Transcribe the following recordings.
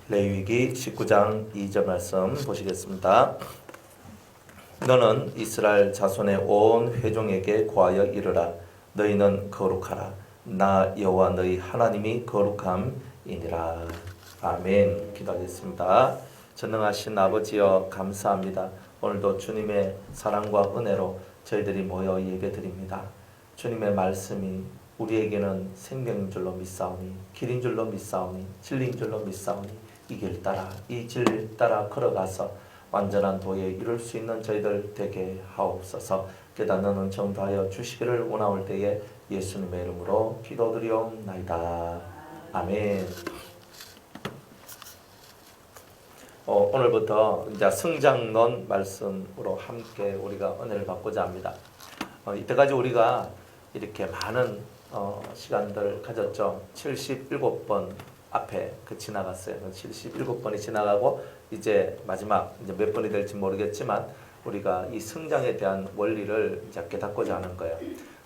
레위기 19장 2절 말씀 보시겠습니다. 너는 이스라엘 자손의 온 회중에게 고하여 이르라. 너희는 거룩하라. 나 여호와 너희 하나님이 거룩함이니라. 아멘. 기도하겠습니다. 전능하신 아버지여 감사합니다. 오늘도 주님의 사랑과 은혜로 저희들이 모여 예배드립니다. 주님의 말씀이 우리에게는 생명인 줄로 믿사오니, 길인 줄로 믿사오니, 진리인 줄로 믿사오니, 이 길 따라, 이 길 따라 걸어가서 완전한 도에 이룰 수 있는 저희들 되게 하옵소서. 깨닫는 정도하여 주시기를 원하올 때에 예수님의 이름으로 기도드리옵나이다. 아멘. 오늘부터 이제 성장론 말씀으로 함께 우리가 은혜를 받고자 합니다. 이때까지 우리가 이렇게 많은 시간들을 가졌죠. 77번 앞에 지나갔어요. 77번이 지나가고 이제 마지막 이제 몇 번이 될지 모르겠지만 우리가 이 성장에 대한 원리를 이제 깨닫고자 하는 거예요.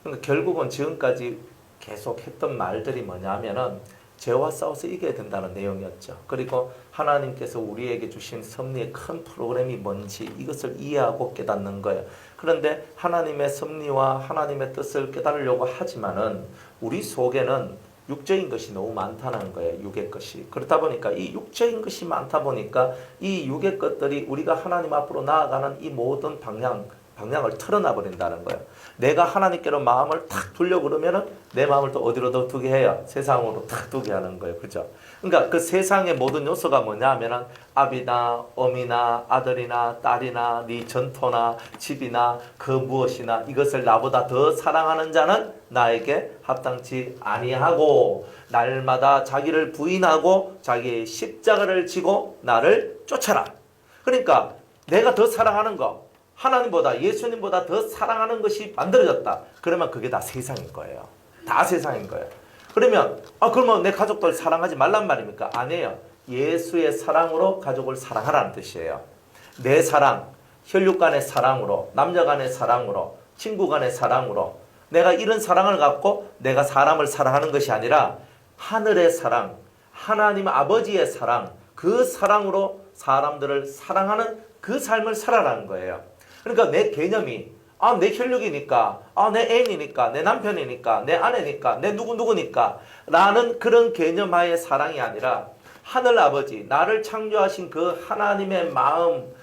그러니까 결국은 지금까지 계속 했던 말들이 뭐냐면은 죄와 싸워서 이겨야 된다는 내용이었죠. 그리고 하나님께서 우리에게 주신 섭리의 큰 프로그램이 뭔지 이것을 이해하고 깨닫는 거예요. 그런데 하나님의 섭리와 하나님의 뜻을 깨달으려고 하지만은 우리 속에는 육적인 것이 너무 많다는 거예요. 육의 것이. 그렇다 보니까 이 육적인 것이 많다 보니까 이 육의 것들이 우리가 하나님 앞으로 나아가는 이 모든 방향을 틀어놔 버린다는 거예요. 내가 하나님께로 마음을 탁 두려고 그러면은 내 마음을 또 어디로 더 두게 해요? 세상으로 탁 두게 하는 거예요. 그죠? 그러니까 그 세상의 모든 요소가 뭐냐 하면은 아비나 어미나 아들이나 딸이나 네 전토나 집이나 그 무엇이나 이것을 나보다 더 사랑하는 자는 나에게 합당치 아니하고 날마다 자기를 부인하고 자기의 십자가를 지고 나를 쫓아라. 그러니까 내가 더 사랑하는 거 하나님보다 예수님보다 더 사랑하는 것이 만들어졌다. 그러면 그게 다 세상인 거예요. 다 세상인 거예요. 그러면 그러면 내 가족들 사랑하지 말란 말입니까? 아니에요. 예수의 사랑으로 가족을 사랑하라는 뜻이에요. 내 사랑, 혈육 간의 사랑으로, 남녀 간의 사랑으로, 친구 간의 사랑으로 내가 이런 사랑을 갖고 내가 사람을 사랑하는 것이 아니라 하늘의 사랑, 하나님 아버지의 사랑, 그 사랑으로 사람들을 사랑하는 그 삶을 살아라는 거예요. 그러니까 내 개념이 내 혈육이니까, 내 애인이니까, 내 남편이니까, 내 아내니까, 내 누구니까 라는 그런 개념하의 사랑이 아니라 하늘 아버지, 나를 창조하신 그 하나님의 마음을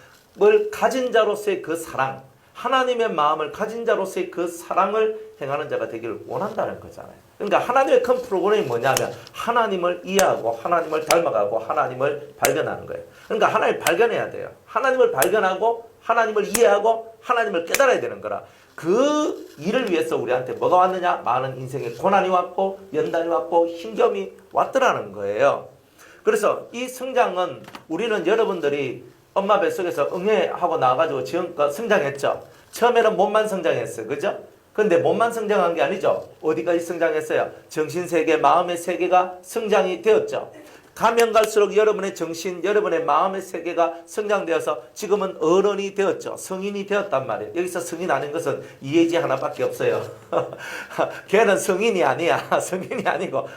가진 자로서의 그 사랑, 하나님의 마음을 가진 자로서의 그 사랑을 행하는 자가 되기를 원한다는 거잖아요. 그러니까 하나님의 큰 프로그램이 뭐냐면 하나님을 이해하고 하나님을 닮아가고 하나님을 발견하는 거예요. 그러니까 하나님을 발견해야 돼요. 하나님을 발견하고 하나님을 이해하고 하나님을 깨달아야 되는 거라. 그 일을 위해서 우리한테 뭐가 왔느냐? 많은 인생의 고난이 왔고 연단이 왔고 힘겨움이 왔더라는 거예요. 그래서 이 성장은 우리는 여러분들이 엄마 뱃속에서 응애하고 나와가지고 지금껏 성장했죠. 처음에는 몸만 성장했어요. 그죠? 근데 몸만 성장한 게 아니죠. 어디까지 성장했어요? 정신세계, 마음의 세계가 성장이 되었죠. 가면 갈수록 여러분의 정신, 여러분의 마음의 세계가 성장되어서 지금은 어른이 되었죠. 성인이 되었단 말이에요. 여기서 성인 아닌 것은 이해지 하나밖에 없어요. 걔는 성인이 아니야. 성인이 아니고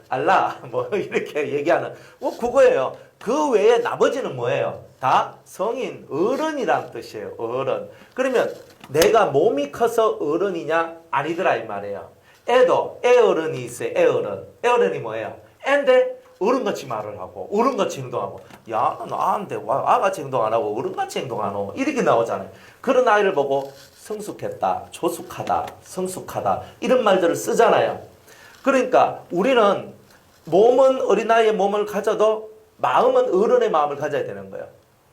알라 뭐 이렇게 얘기하는 그거예요. 그 외에 나머지는 뭐예요? 다 성인, 어른이란 뜻이에요. 어른. 그러면 내가 몸이 커서 어른이냐? 아니더라 이 말이에요. 애도 애어른이 있어요. 애어른. 애어른이 뭐예요? 애인데 어른같이 말을 하고 어른같이 행동하고 야 나한테 아가씨 행동 안 하고 어른같이 행동 안 하고 이렇게 나오잖아요. 그런 아이를 보고 성숙했다, 조숙하다, 성숙하다 이런 말들을 쓰잖아요. 그러니까 우리는 몸은 어린아이의 몸을 가져도 마음은 어른의 마음을 가져야 되는 거예요.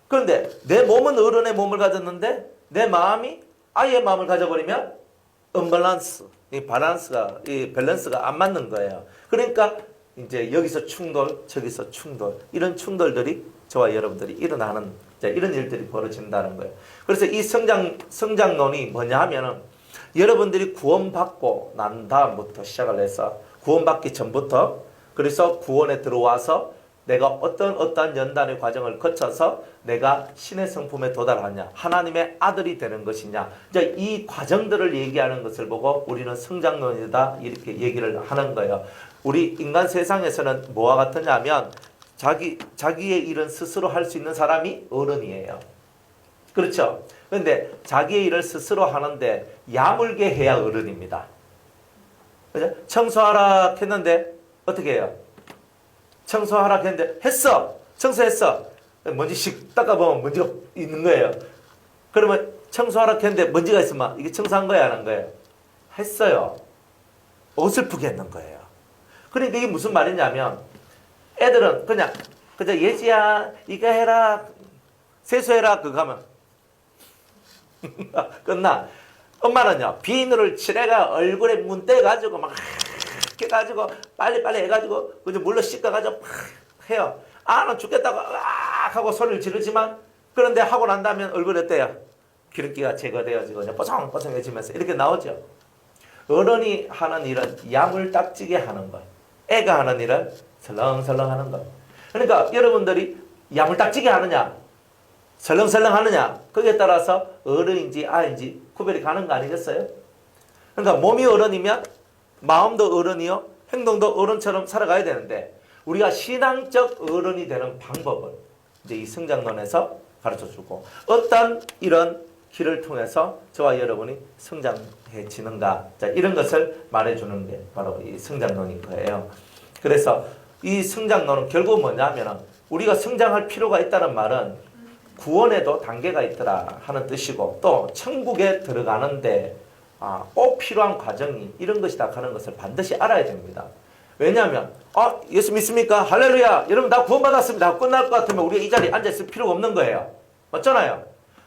그런데 내 몸은 어른의 몸을 가졌는데 내 마음이 아이의 마음을 가져버리면 언밸런스, 이 밸런스가 안 맞는 거예요. 그러니까 이제 여기서 충돌, 저기서 충돌, 이런 충돌들이 저와 여러분들이 일어나는 이런 일들이 벌어진다는 거예요. 그래서 이 성장론이 뭐냐 하면은 여러분들이 구원받고 난 다음부터 시작을 해서 구원받기 전부터 그래서 구원에 들어와서 내가 어떠한 연단의 과정을 거쳐서 내가 신의 성품에 도달하냐, 하나님의 아들이 되는 것이냐, 이제 이 과정들을 얘기하는 것을 보고 우리는 성장론이다 이렇게 얘기를 하는 거예요. 우리 인간 세상에서는 뭐와 같으냐면 자기의 일은 스스로 할 수 있는 사람이 어른이에요. 그렇죠? 그런데 자기의 일을 스스로 하는데 야물게 해야 어른입니다. 그죠? 청소하라 했는데 어떻게 해요? 청소하라 했는데 했어. 청소했어. 먼지 씩 닦아보면 먼지가 있는 거예요. 그러면 청소하라 했는데 먼지가 있으면 이게 청소한 거야, 안 한 거예요? 했어요. 어설프게 했는 거예요. 그러니까 이게 무슨 말이냐면 애들은 그냥 예지야 이거 해라 세수해라 그거 하면 끝나. 엄마는요 비누를 칠해가 얼굴에 문대가지고 막 해가지고 빨리빨리 해가지고 그저 물로 씻어가지고 막 해요. 아는 죽겠다고 하고 소리를 지르지만 그런데 하고 난 다음에 얼굴에 어때요? 기름기가 제거되어지고 그냥 뽀송뽀송해지면서 이렇게 나오죠. 어른이 하는 일은 야물딱지게 하는 것, 애가 하는 일은 설렁설렁 하는 것. 그러니까 여러분들이 야물딱지게 하느냐 설렁설렁 하느냐 거기에 따라서 어른인지 아인지 구별이 가는 거 아니겠어요? 그러니까 몸이 어른이면 마음도 어른이요 행동도 어른처럼 살아가야 되는데 우리가 신앙적 어른이 되는 방법을 이제 이 성장론에서 가르쳐주고 어떤 이런 길을 통해서 저와 여러분이 성장해지는가 자, 이런 것을 말해주는 게 바로 이 성장론인 거예요. 그래서 이 성장론은 결국 뭐냐면 우리가 성장할 필요가 있다는 말은 구원에도 단계가 있더라 하는 뜻이고 또 천국에 들어가는데 꼭 필요한 과정이 이런 것이다 하는 것을 반드시 알아야 됩니다. 왜냐하면 예수 믿습니까? 할렐루야 여러분 다 구원받았습니다. 끝날 것 같으면 우리가 이 자리에 앉아있을 필요가 없는 거예요. 맞잖아요.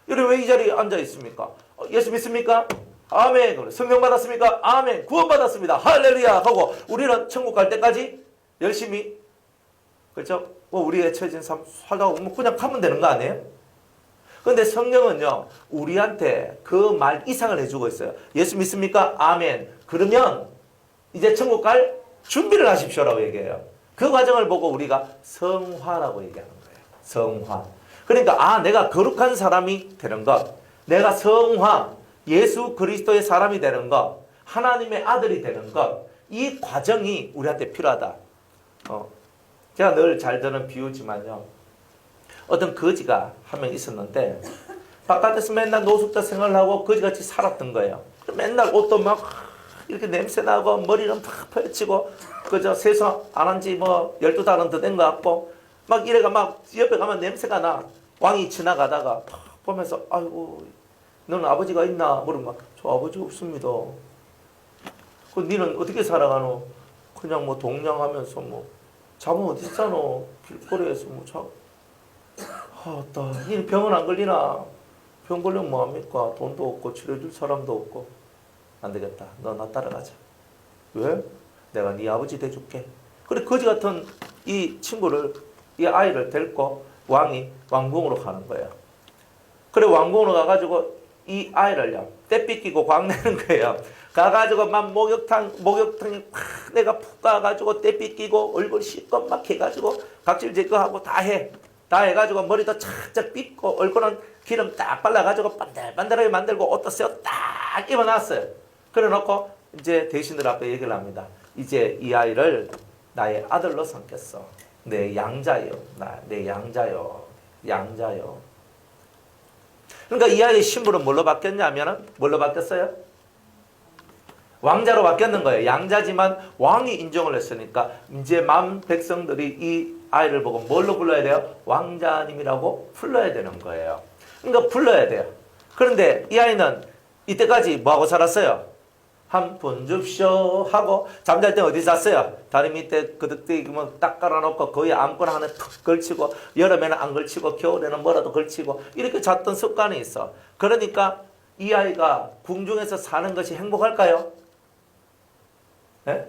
여러분 왜 이 자리에 앉아있습니까? 예수 믿습니까? 아멘. 성령 받았습니까? 아멘. 구원받았습니다. 할렐루야 하고 우리는 천국 갈 때까지 열심히 그렇죠? 우리의 처진 삶 살다가 그냥 가면 되는 거 아니에요? 그런데 성령은요 우리한테 그 말 이상을 해주고 있어요. 예수 믿습니까? 아멘. 그러면 이제 천국 갈 준비를 하십시오라고 얘기해요. 그 과정을 보고 우리가 성화라고 얘기하는 거예요. 성화. 그러니까 내가 거룩한 사람이 되는 것, 내가 성화, 예수 그리스도의 사람이 되는 것, 하나님의 아들이 되는 것, 이 과정이 우리한테 필요하다. 제가 늘 잘 드는 비유지만요. 어떤 거지가 한 명 있었는데 바깥에서 맨날 노숙자 생활을 하고 거지같이 살았던 거예요. 맨날 옷도 막 이렇게 냄새나고 머리는 팍 펼치고 그저 세수 안 한 지 12달은 더 된 것 같고 막 이래가 막 옆에 가면 냄새가 나. 왕이 지나가다가 보면서 아이고 너는 아버지가 있나? 물으면 저 아버지 없습니다. 그 니는 어떻게 살아가노? 그냥 동냥하면서 잠은 어디 자노? 길거리에서 니는 병은 안 걸리나? 병 걸리면 뭐합니까? 돈도 없고 치료해줄 사람도 없고 안 되겠다. 너 나 따라가자. 왜? 내가 네 아버지 돼줄게. 그래 거지 같은 이 친구를 이 아이를 데리고 왕이 왕궁으로 가는 거예요. 그래 왕궁으로 가가지고 이 아이를요 때 삐끼고 광내는 거예요. 가가지고 막 목욕탕에 팍 내가 푹 가가지고 때 삐끼고 얼굴 씻고 막 해가지고 각질 제거하고 다 해가지고 머리도 착착 빗고 얼굴은 기름 딱 발라가지고 반들반들하게 만들고 옷도 딱 입어놨어요. 그래 놓고 이제 대신들 앞에 얘기를 합니다. 이제 이 아이를 나의 아들로 삼겠어. 내 양자요. 내 양자요. 그러니까 이 아이의 신분은 뭘로 바뀌었냐면은 뭘로 바뀌었어요? 왕자로 바뀌었는 거예요. 양자지만 왕이 인정을 했으니까 이제 만 백성들이 이 아이를 보고 뭘로 불러야 돼요? 왕자님이라고 불러야 되는 거예요. 그러니까 불러야 돼요. 그런데 이 아이는 이때까지 뭐하고 살았어요? 한 푼 줍쇼 하고 잠잘 때 어디 잤어요? 다리 밑에 그득대기 딱 깔아놓고 거의 아무거나 하나 툭 걸치고 여름에는 안 걸치고 겨울에는 뭐라도 걸치고 이렇게 잤던 습관이 있어. 그러니까 이 아이가 궁중에서 사는 것이 행복할까요? 네?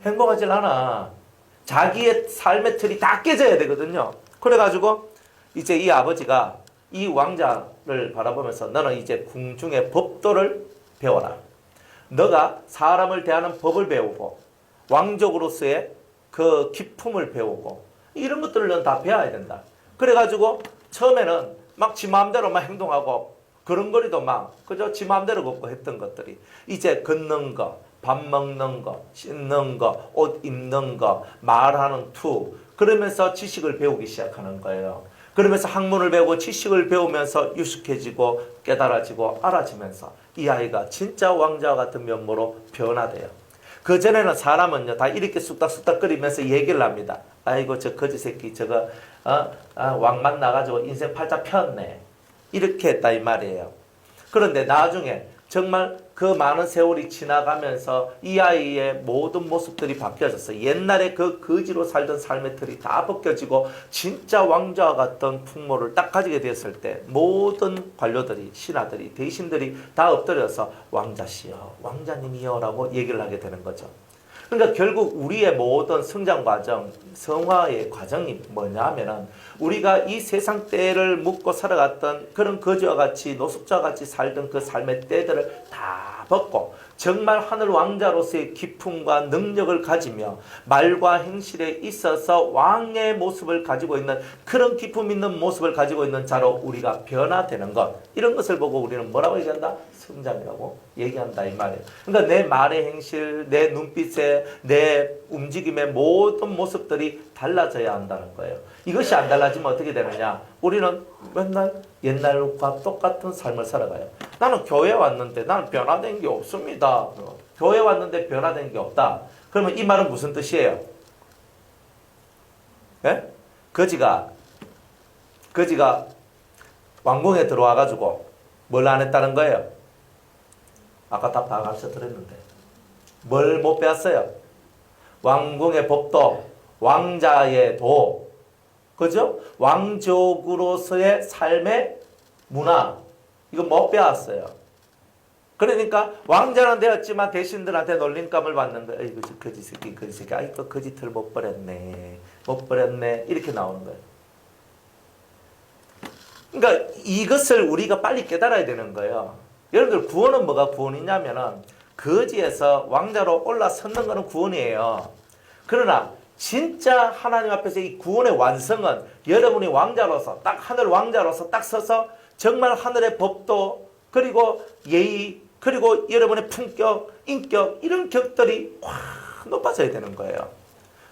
행복하질 않아. 자기의 삶의 틀이 다 깨져야 되거든요. 그래가지고 이제 이 아버지가 이 왕자를 바라보면서 너는 이제 궁중의 법도를 배워라. 너가 사람을 대하는 법을 배우고 왕족으로서의 그 기품을 배우고 이런 것들을 넌 다 배워야 된다. 그래가지고 처음에는 막 지 마음대로 막 행동하고 걸음걸이도 막 그저 지 마음대로 걷고 했던 것들이 이제 걷는 거, 밥 먹는 거, 씻는 거, 옷 입는 거, 말하는 투. 그러면서 지식을 배우기 시작하는 거예요. 그러면서 학문을 배우고 지식을 배우면서 유식해지고 깨달아지고 알아지면서 이 아이가 진짜 왕자와 같은 면모로 변화돼요. 그전에는 사람은요, 다 이렇게 쑥닥쑥닥거리면서 얘기를 합니다. 아이고, 저 거지 새끼, 저거, 왕만 나가지고 인생 팔자 폈네. 이렇게 했다, 이 말이에요. 그런데 나중에 정말 그 많은 세월이 지나가면서 이 아이의 모든 모습들이 바뀌어졌어요. 옛날에 그 거지로 살던 삶의 틀이 다 벗겨지고 진짜 왕자와 같던 풍모를 딱 가지게 되었을 때 모든 관료들이, 신하들이, 대신들이 다 엎드려서 왕자시여, 왕자님이여 라고 얘기를 하게 되는 거죠. 그러니까 결국 우리의 모든 성장 과정, 성화의 과정이 뭐냐면은 우리가 이 세상 때를 묻고 살아갔던 그런 거지와 같이 노숙자와 같이 살던 그 삶의 때들을 다 벗고 정말 하늘 왕자로서의 기품과 능력을 가지며 말과 행실에 있어서 왕의 모습을 가지고 있는 그런 기품 있는 모습을 가지고 있는 자로 우리가 변화되는 것, 이런 것을 보고 우리는 뭐라고 얘기한다? 성장이라고 얘기한다, 이 말이에요. 그러니까 내 말의 행실, 내 눈빛에, 내 움직임의 모든 모습들이 달라져야 한다는 거예요. 이것이 안 달라지면 어떻게 되느냐? 우리는 맨날 옛날과 똑같은 삶을 살아가요. 나는 교회 왔는데 나는 변화된 게 없습니다. 교회 왔는데 변화된 게 없다. 그러면 이 말은 무슨 뜻이에요? 예? 거지가 왕궁에 들어와가지고 뭘 안 했다는 거예요? 아까 다 가르쳐 드렸는데 뭘 못 배웠어요? 왕궁의 법도, 왕자의 도, 그죠? 왕족으로서의 삶의 문화, 이거 못 배웠어요. 그러니까 왕자는 되었지만 대신들한테 놀림감을 받는 거예요. 이거 거지 새끼, 거지 새끼. 아이 또 거지털 못 버렸네, 못 버렸네, 이렇게 나오는 거예요. 그러니까 이것을 우리가 빨리 깨달아야 되는 거예요. 여러분들, 구원은 뭐가 구원이냐면은 거지에서 왕자로 올라서는 거는 구원이에요. 그러나 진짜 하나님 앞에서 이 구원의 완성은 여러분이 왕자로서, 딱 하늘 왕자로서 딱 서서 정말 하늘의 법도, 그리고 예의, 그리고 여러분의 품격, 인격, 이런 격들이 확 높아져야 되는 거예요.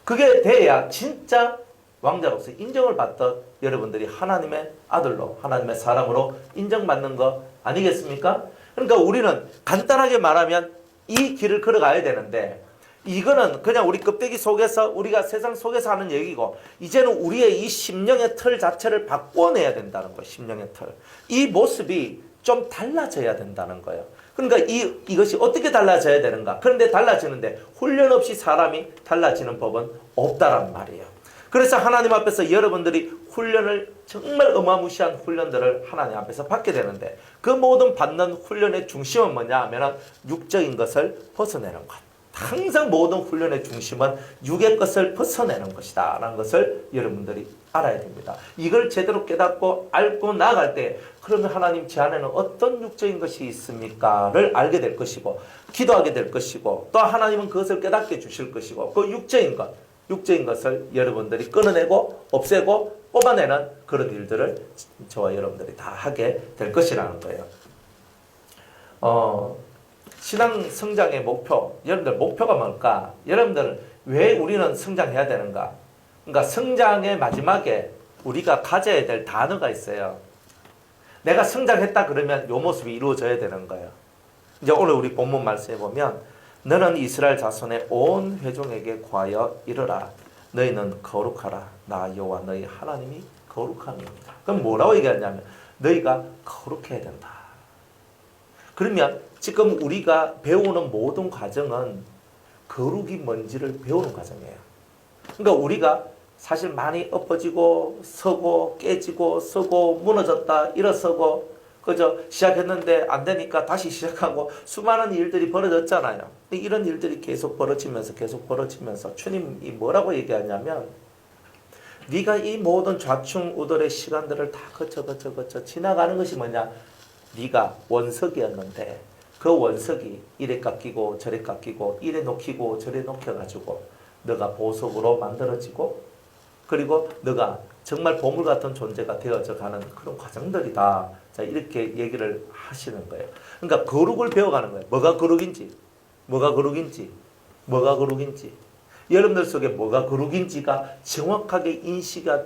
그게 돼야 진짜 왕자로서 인정을 받던 여러분들이 하나님의 아들로, 하나님의 사람으로 인정받는 거 아니겠습니까? 그러니까 우리는 간단하게 말하면 이 길을 걸어가야 되는데, 이거는 그냥 우리 껍데기 속에서, 우리가 세상 속에서 하는 얘기고, 이제는 우리의 이 심령의 틀 자체를 바꿔내야 된다는 거예요. 심령의 틀. 이 모습이 좀 달라져야 된다는 거예요. 그러니까 이것이 어떻게 달라져야 되는가? 그런데 달라지는데 훈련 없이 사람이 달라지는 법은 없다란 말이에요. 그래서 하나님 앞에서 여러분들이 훈련을, 정말 어마무시한 훈련들을 하나님 앞에서 받게 되는데, 그 모든 받는 훈련의 중심은 뭐냐 하면 육적인 것을 벗어내는 것. 항상 모든 훈련의 중심은 육의 것을 벗어내는 것이다 라는 것을 여러분들이 알아야 됩니다. 이걸 제대로 깨닫고 알고 나아갈 때, 그러면 하나님 제 안에는 어떤 육적인 것이 있습니까? 를 알게 될 것이고, 기도하게 될 것이고, 또 하나님은 그것을 깨닫게 주실 것이고, 그 육적인 것을 여러분들이 끊어내고 없애고 뽑아내는 그런 일들을 저와 여러분들이 다 하게 될 것이라는 거예요. 신앙 성장의 목표, 여러분들 목표가 뭘까? 여러분들 왜 우리는 성장해야 되는가? 그러니까 성장의 마지막에 우리가 가져야 될 단어가 있어요. 내가 성장했다 그러면 이 모습이 이루어져야 되는 거예요. 이제 오늘 우리 본문 말씀에 보면, 너는 이스라엘 자손의 온 회중에게 구하여 이르라. 너희는 거룩하라. 나 여호와 너희 하나님이 거룩함이옵니다. 그럼 뭐라고 얘기하냐면 너희가 거룩해야 된다. 그러면 지금 우리가 배우는 모든 과정은 거룩이 뭔지를 배우는 과정이에요. 그러니까 우리가 사실 많이 엎어지고 서고 깨지고 서고 무너졌다 일어서고, 그저 시작했는데 안 되니까 다시 시작하고 수많은 일들이 벌어졌잖아요. 이런 일들이 계속 벌어지면서 주님이 뭐라고 얘기하냐면, 네가 이 모든 좌충우돌의 시간들을 다 거쳐 지나가는 것이 뭐냐? 네가 원석이었는데 그 원석이 이래 깎이고 저래 깎이고 이래 녹히고 저래 녹혀가지고 너가 보석으로 만들어지고, 그리고 너가 정말 보물 같은 존재가 되어져 가는 그런 과정들이다. 자, 이렇게 얘기를 하시는 거예요. 그러니까 거룩을 배워가는 거예요. 뭐가 거룩인지. 뭐가 거룩인지, 뭐가 거룩인지, 여러분들 속에 뭐가 거룩인지가 정확하게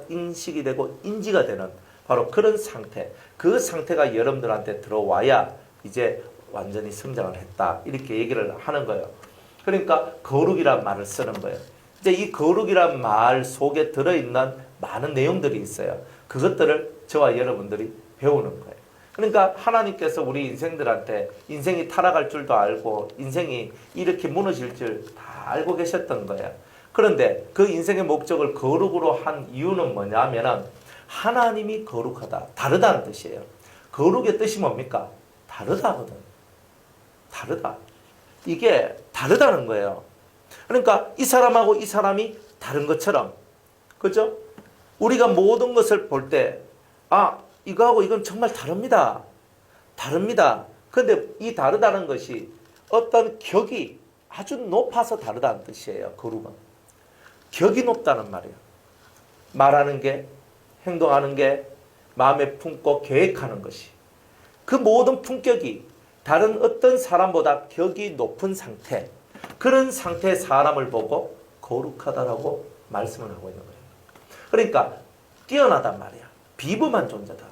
인식이 되고 인지가 되는 바로 그런 상태, 그 상태가 여러분들한테 들어와야 이제 완전히 성장을 했다, 이렇게 얘기를 하는 거예요. 그러니까 거룩이란 말을 쓰는 거예요. 이제 이 거룩이란 말 속에 들어있는 많은 내용들이 있어요. 그것들을 저와 여러분들이 배우는 거예요. 그러니까 하나님께서 우리 인생들한테 인생이 타락할 줄도 알고 인생이 이렇게 무너질 줄 다 알고 계셨던 거예요. 그런데 그 인생의 목적을 거룩으로 한 이유는 뭐냐면은 하나님이 거룩하다, 다르다는 뜻이에요. 거룩의 뜻이 뭡니까? 다르다거든. 다르다. 이게 다르다는 거예요. 그러니까 이 사람하고 이 사람이 다른 것처럼, 그죠? 우리가 모든 것을 볼 때, 아, 이거하고 이건 정말 다릅니다. 다릅니다. 근데 이 다르다는 것이 어떤 격이 아주 높아서 다르다는 뜻이에요. 거룩은. 격이 높다는 말이에요. 말하는 게, 행동하는 게, 마음에 품고 계획하는 것이. 그 모든 품격이 다른 어떤 사람보다 격이 높은 상태, 그런 상태의 사람을 보고 거룩하다라고 말씀을 하고 있는 거예요. 그러니까 뛰어나단 말이야. 비범한 존재다.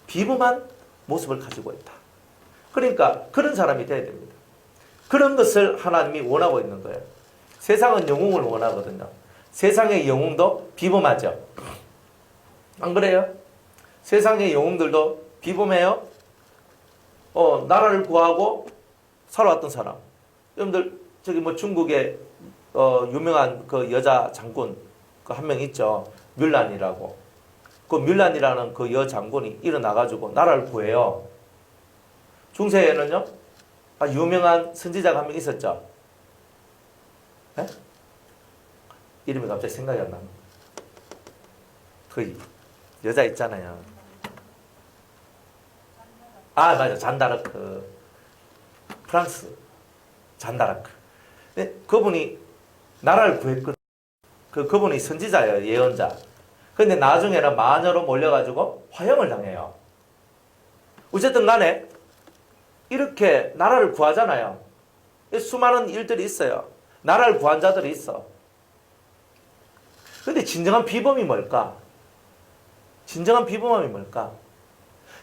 비범한 모습을 가지고 있다. 그러니까 그런 사람이 돼야 됩니다. 그런 것을 하나님이 원하고 있는 거예요. 세상은 영웅을 원하거든요. 세상의 영웅도 비범하죠. 안 그래요? 세상의 영웅들도 비범해요. 나라를 구하고 살아왔던 사람. 여러분들 저기 뭐 중국의 유명한 그 여자 장군 그 한 명 있죠. 뮬란이라고. 그 뮬란이라는 그 여장군이 일어나가지고 나라를 구해요. 중세에는요, 유명한 선지자가 한 명 있었죠. 네? 이름이 갑자기 생각이 안 납니다. 그 여자 있잖아요. 아, 맞아. 잔다르크. 프랑스. 잔다르크. 네, 그분이 나라를 구했거든요. 그분이 선지자예요. 예언자. 근데 나중에는 마녀로 몰려가지고 화형을 당해요. 어쨌든 간에 이렇게 나라를 구하잖아요. 수많은 일들이 있어요. 나라를 구한 자들이 있어. 근데 진정한 비범이 뭘까? 진정한 비범함이 뭘까?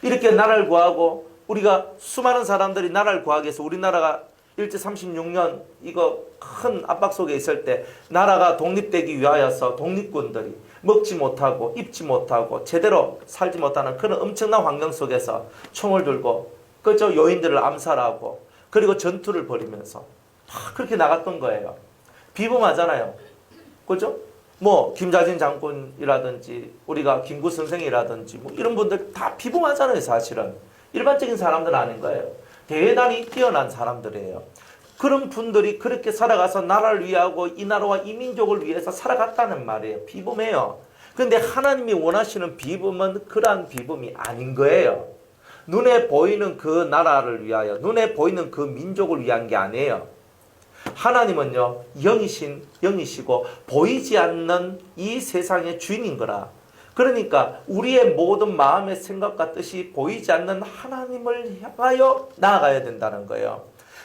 이렇게 나라를 구하고 우리가 수많은 사람들이 나라를 구하기 위해서 우리나라가 일제 36년 이거 큰 압박 속에 있을 때 나라가 독립되기 위하여서 독립군들이 먹지 못하고 입지 못하고 제대로 살지 못하는 그런 엄청난 환경 속에서 총을 들고 그저 요인들을 암살하고 그리고 전투를 벌이면서 그렇게 나갔던 거예요. 비범하잖아요. 그죠? 뭐 김자진 장군이라든지 우리가 김구 선생이라든지 뭐 이런 분들 다 비범하잖아요. 사실은 일반적인 사람들은 아닌 거예요. 대단히 뛰어난 사람들이에요. 그런 분들이 그렇게 살아가서 나라를 위하고 이 나라와 이 민족을 위해서 살아갔다는 말이에요. 비범해요. 그런데 하나님이 원하시는 비범은 그러한 비범이 아닌 거예요. 눈에 보이는 그 나라를 위하여, 눈에 보이는 그 민족을 위한 게 아니에요. 하나님은요, 영이시고 보이지 않는 이 세상의 주인인 거라. 그러니까 우리의 모든 마음의 생각과 뜻이 보이지 않는 하나님을 향하여 나아가야 된다는 거예요.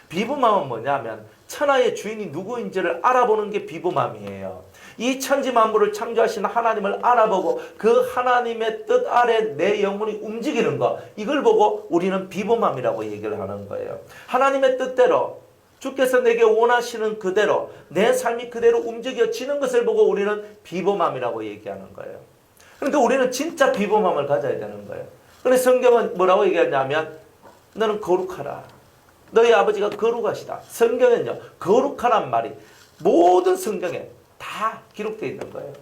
비범함은 뭐냐면 천하의 주인이 누구인지를 알아보는 게 비범함이에요. 이 천지만물을 창조하신 하나님을 알아보고 그 하나님의 뜻 아래 내 영혼이 움직이는 것, 이걸 보고 우리는 비범함이라고 얘기를 하는 거예요. 하나님의 뜻대로 주께서 내게 원하시는 그대로 내 삶이 그대로 움직여지는 것을 보고 우리는 비범함이라고 얘기하는 거예요. 그러니까 우리는 진짜 비범함을 가져야 되는 거예요. 그런데 성경은 뭐라고 얘기하냐면 너는 거룩하라. 너희 아버지가 거룩하시다. 성경은요, 거룩하란 말이 모든 성경에 다 기록되어 있는 거예요.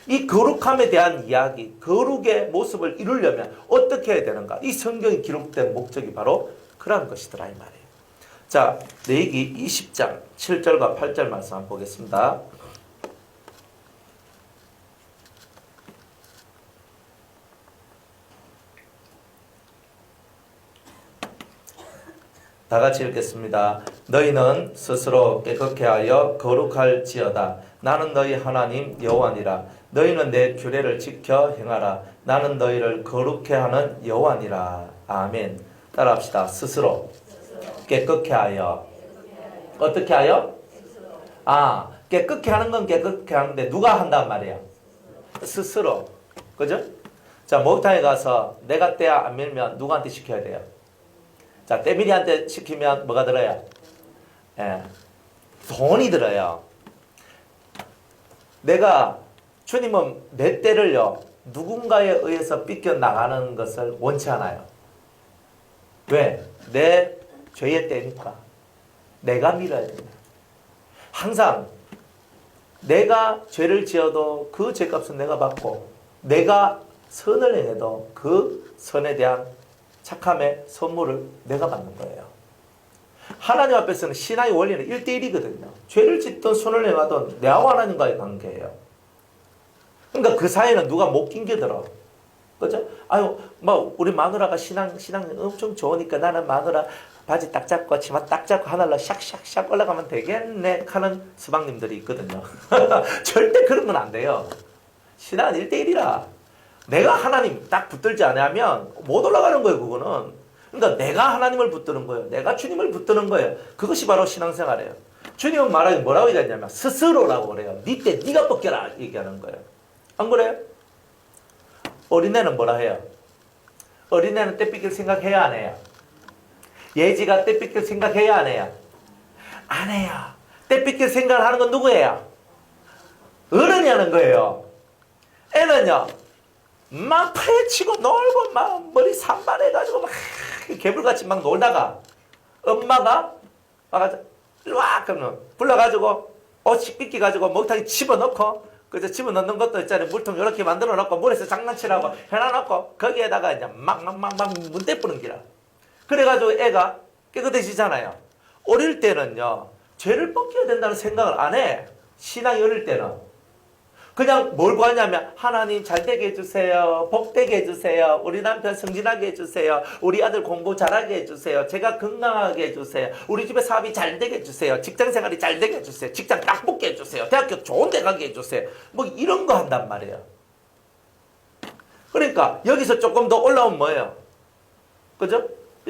이 거룩함에 대한 이야기, 거룩의 모습을 이루려면 어떻게 해야 되는가? 이 성경이 기록된 목적이 바로 그러한 것이더라 이 말이에요. 자, 레위기 20장 7절과 8절 말씀 한번 보겠습니다. 다 같이 읽겠습니다. 너희는 스스로 깨끗게 하여 거룩할지어다. 나는 너희 하나님 여호와니라. 너희는 내 규례를 지켜 행하라. 나는 너희를 거룩게 하는 여호와니라. 아멘. 따라합시다. 스스로 깨끗게 하여 어떻게 하여? 깨끗게 하는 건 깨끗게 하는데 누가 한단 말이야? 스스로. 그죠? 자, 목욕탕에 가서 내가 때 안 밀면 누구한테 시켜야 돼요? 자, 때밀이한테 시키면 뭐가 들어요? 예, 돈이 들어요. 내가 주님은 내 때를요 누군가에 의해서 삐껴나가는 것을 원치 않아요. 왜? 내 죄의 때니까 내가 밀어야 돼요. 항상 내가 죄를 지어도 그 죄값은 내가 받고 내가 선을 행해도 그 선에 대한 착함의 선물을 내가 받는 거예요. 하나님 앞에서는 신앙의 원리는 1대1이거든요. 죄를 짓든 선을 행하든 내와 하나님과의 관계예요. 그러니까 그 사이에는 누가 못 끼겨들어. 그죠? 아유, 우리 마누라가 신앙이 엄청 좋으니까 나는 마누라 바지 딱 잡고 치마 딱 잡고 하늘로 샥샥샥 올라가면 되겠네 하는 수박님들이 있거든요. 절대 그런 건 안 돼요. 신앙은 1대1이라. 내가 하나님 딱 붙들지 않으면 못 올라가는 거예요, 그거는. 그러니까 내가 하나님을 붙드는 거예요. 내가 주님을 붙드는 거예요. 그것이 바로 신앙생활이에요. 주님은 말하기 뭐라고 얘기하냐면 스스로라고 그래요. 네 때 네가 벗겨라 얘기하는 거예요. 안 그래요? 어린애는 뭐라 해요? 어린애는 때 뺏길 생각해야 안 해요? 예지가 때 뺏길 생각해야 안 해요? 안 해요. 때 뺏길 생각을 하는 건 누구예요? 어른이 하는 거예요. 애는요 막 파헤치고 놀고 막 머리 산발해가지고 막 개불같이 막 놀다가 엄마가 와가지고 일로 와 그러면 불러가지고 옷이 삐끼가지고 목욕탕에 집어넣고 그래서 집어넣는 것도 있잖아요. 물통 이렇게 만들어 놓고 물에서 장난치라고 해놔놓고 거기에다가 이제 막 문대 뿌는 기라. 그래가지고 애가 깨끗해지잖아요. 어릴 때는요 죄를 벗겨야 된다는 생각을 안 해. 신앙이 어릴 때는 그냥 뭘 구하냐면 하나님 잘되게 해주세요. 복되게 해주세요. 우리 남편 성진하게 해주세요. 우리 아들 공부 잘하게 해주세요. 제가 건강하게 해주세요. 우리 집에 사업이 잘되게 해주세요. 직장생활이 잘되게 해주세요. 직장 딱 붙게 해주세요. 대학교 좋은 데 가게 해주세요. 뭐 이런 거 한단 말이에요. 그러니까 여기서 조금 더 올라오면 뭐예요? 그죠?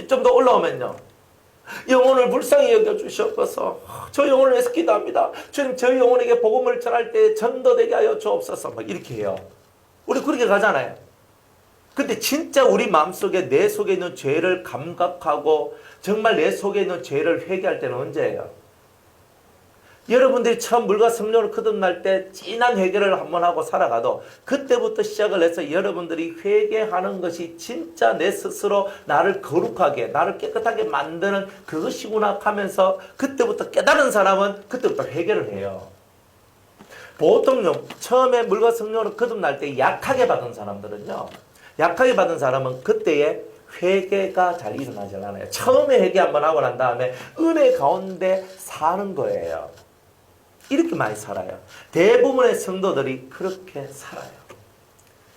좀 더 올라오면요 영혼을 불쌍히 여겨주시옵소서. 저 영혼을 위해서 기도합니다. 주님 저 영혼에게 복음을 전할 때 전도되게 하여 주옵소서. 막 이렇게 해요. 우리 그렇게 가잖아요. 근데 진짜 우리 마음속에 내 속에 있는 죄를 감각하고 정말 내 속에 있는 죄를 회개할 때는 언제예요? 여러분들이 처음 물과 성령을 거듭날 때 진한 회개를 한번 하고 살아가도 그때부터 시작을 해서 여러분들이 회개하는 것이 진짜 내 스스로 나를 거룩하게 나를 깨끗하게 만드는 그것이구나 하면서 그때부터 깨달은 사람은 그때부터 회개를 해요. 보통요 처음에 물과 성령을 거듭날 때 약하게 받은 사람들은요 약하게 받은 사람은 그때에 회개가 잘 일어나지 않아요. 처음에 회개 한번 하고 난 다음에 은혜 가운데 사는 거예요. 이렇게 많이 살아요. 대부분의 성도들이 그렇게 살아요.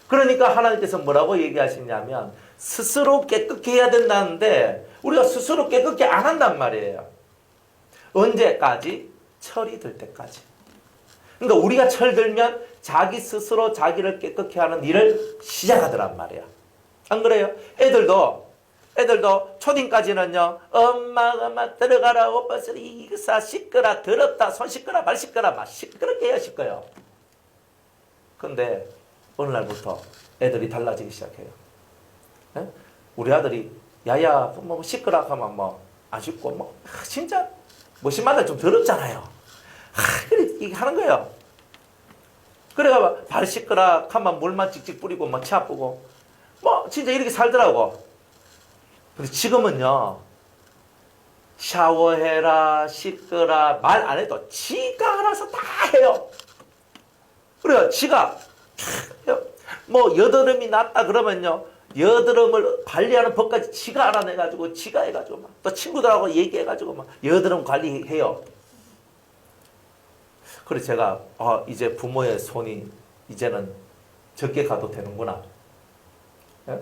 그러니까 하나님께서 뭐라고 얘기하시냐면 스스로 깨끗게 해야 된다는데 우리가 스스로 깨끗게 안 한단 말이에요. 언제까지? 철이 들 때까지. 그러니까 우리가 철들면 자기 스스로 자기를 깨끗게 하는 일을 시작하더란 말이야. 안 그래요? 애들도 초딩까지는요 엄마 들어가라 오빠서 이사 시끄라 더럽다 손 시끄라 발 시끄라 막 시끄럽게 해야 시끄요. 근데 어느 날부터 애들이 달라지기 시작해요. 에? 우리 아들이 야야 뭐 시끄라 하면 뭐 안 씻고 뭐 진짜 뭐심마다 좀 더럽잖아요. 이렇게 하는 거예요. 그래가 발 시끄라 하면 물만 찍찍 뿌리고 막 치 아프고 뭐 진짜 이렇게 살더라고. 근데 지금은요 샤워해라 씻거라 말 안 해도 지가 알아서 다 해요. 그래요. 지가 뭐 여드름이 났다 그러면요 여드름을 관리하는 법까지 지가 알아내가지고 지가 해가지고 막 또 친구들하고 얘기해가지고 막 여드름 관리해요. 그래서 제가 이제 부모의 손이 이제는 적게 가도 되는구나. 예?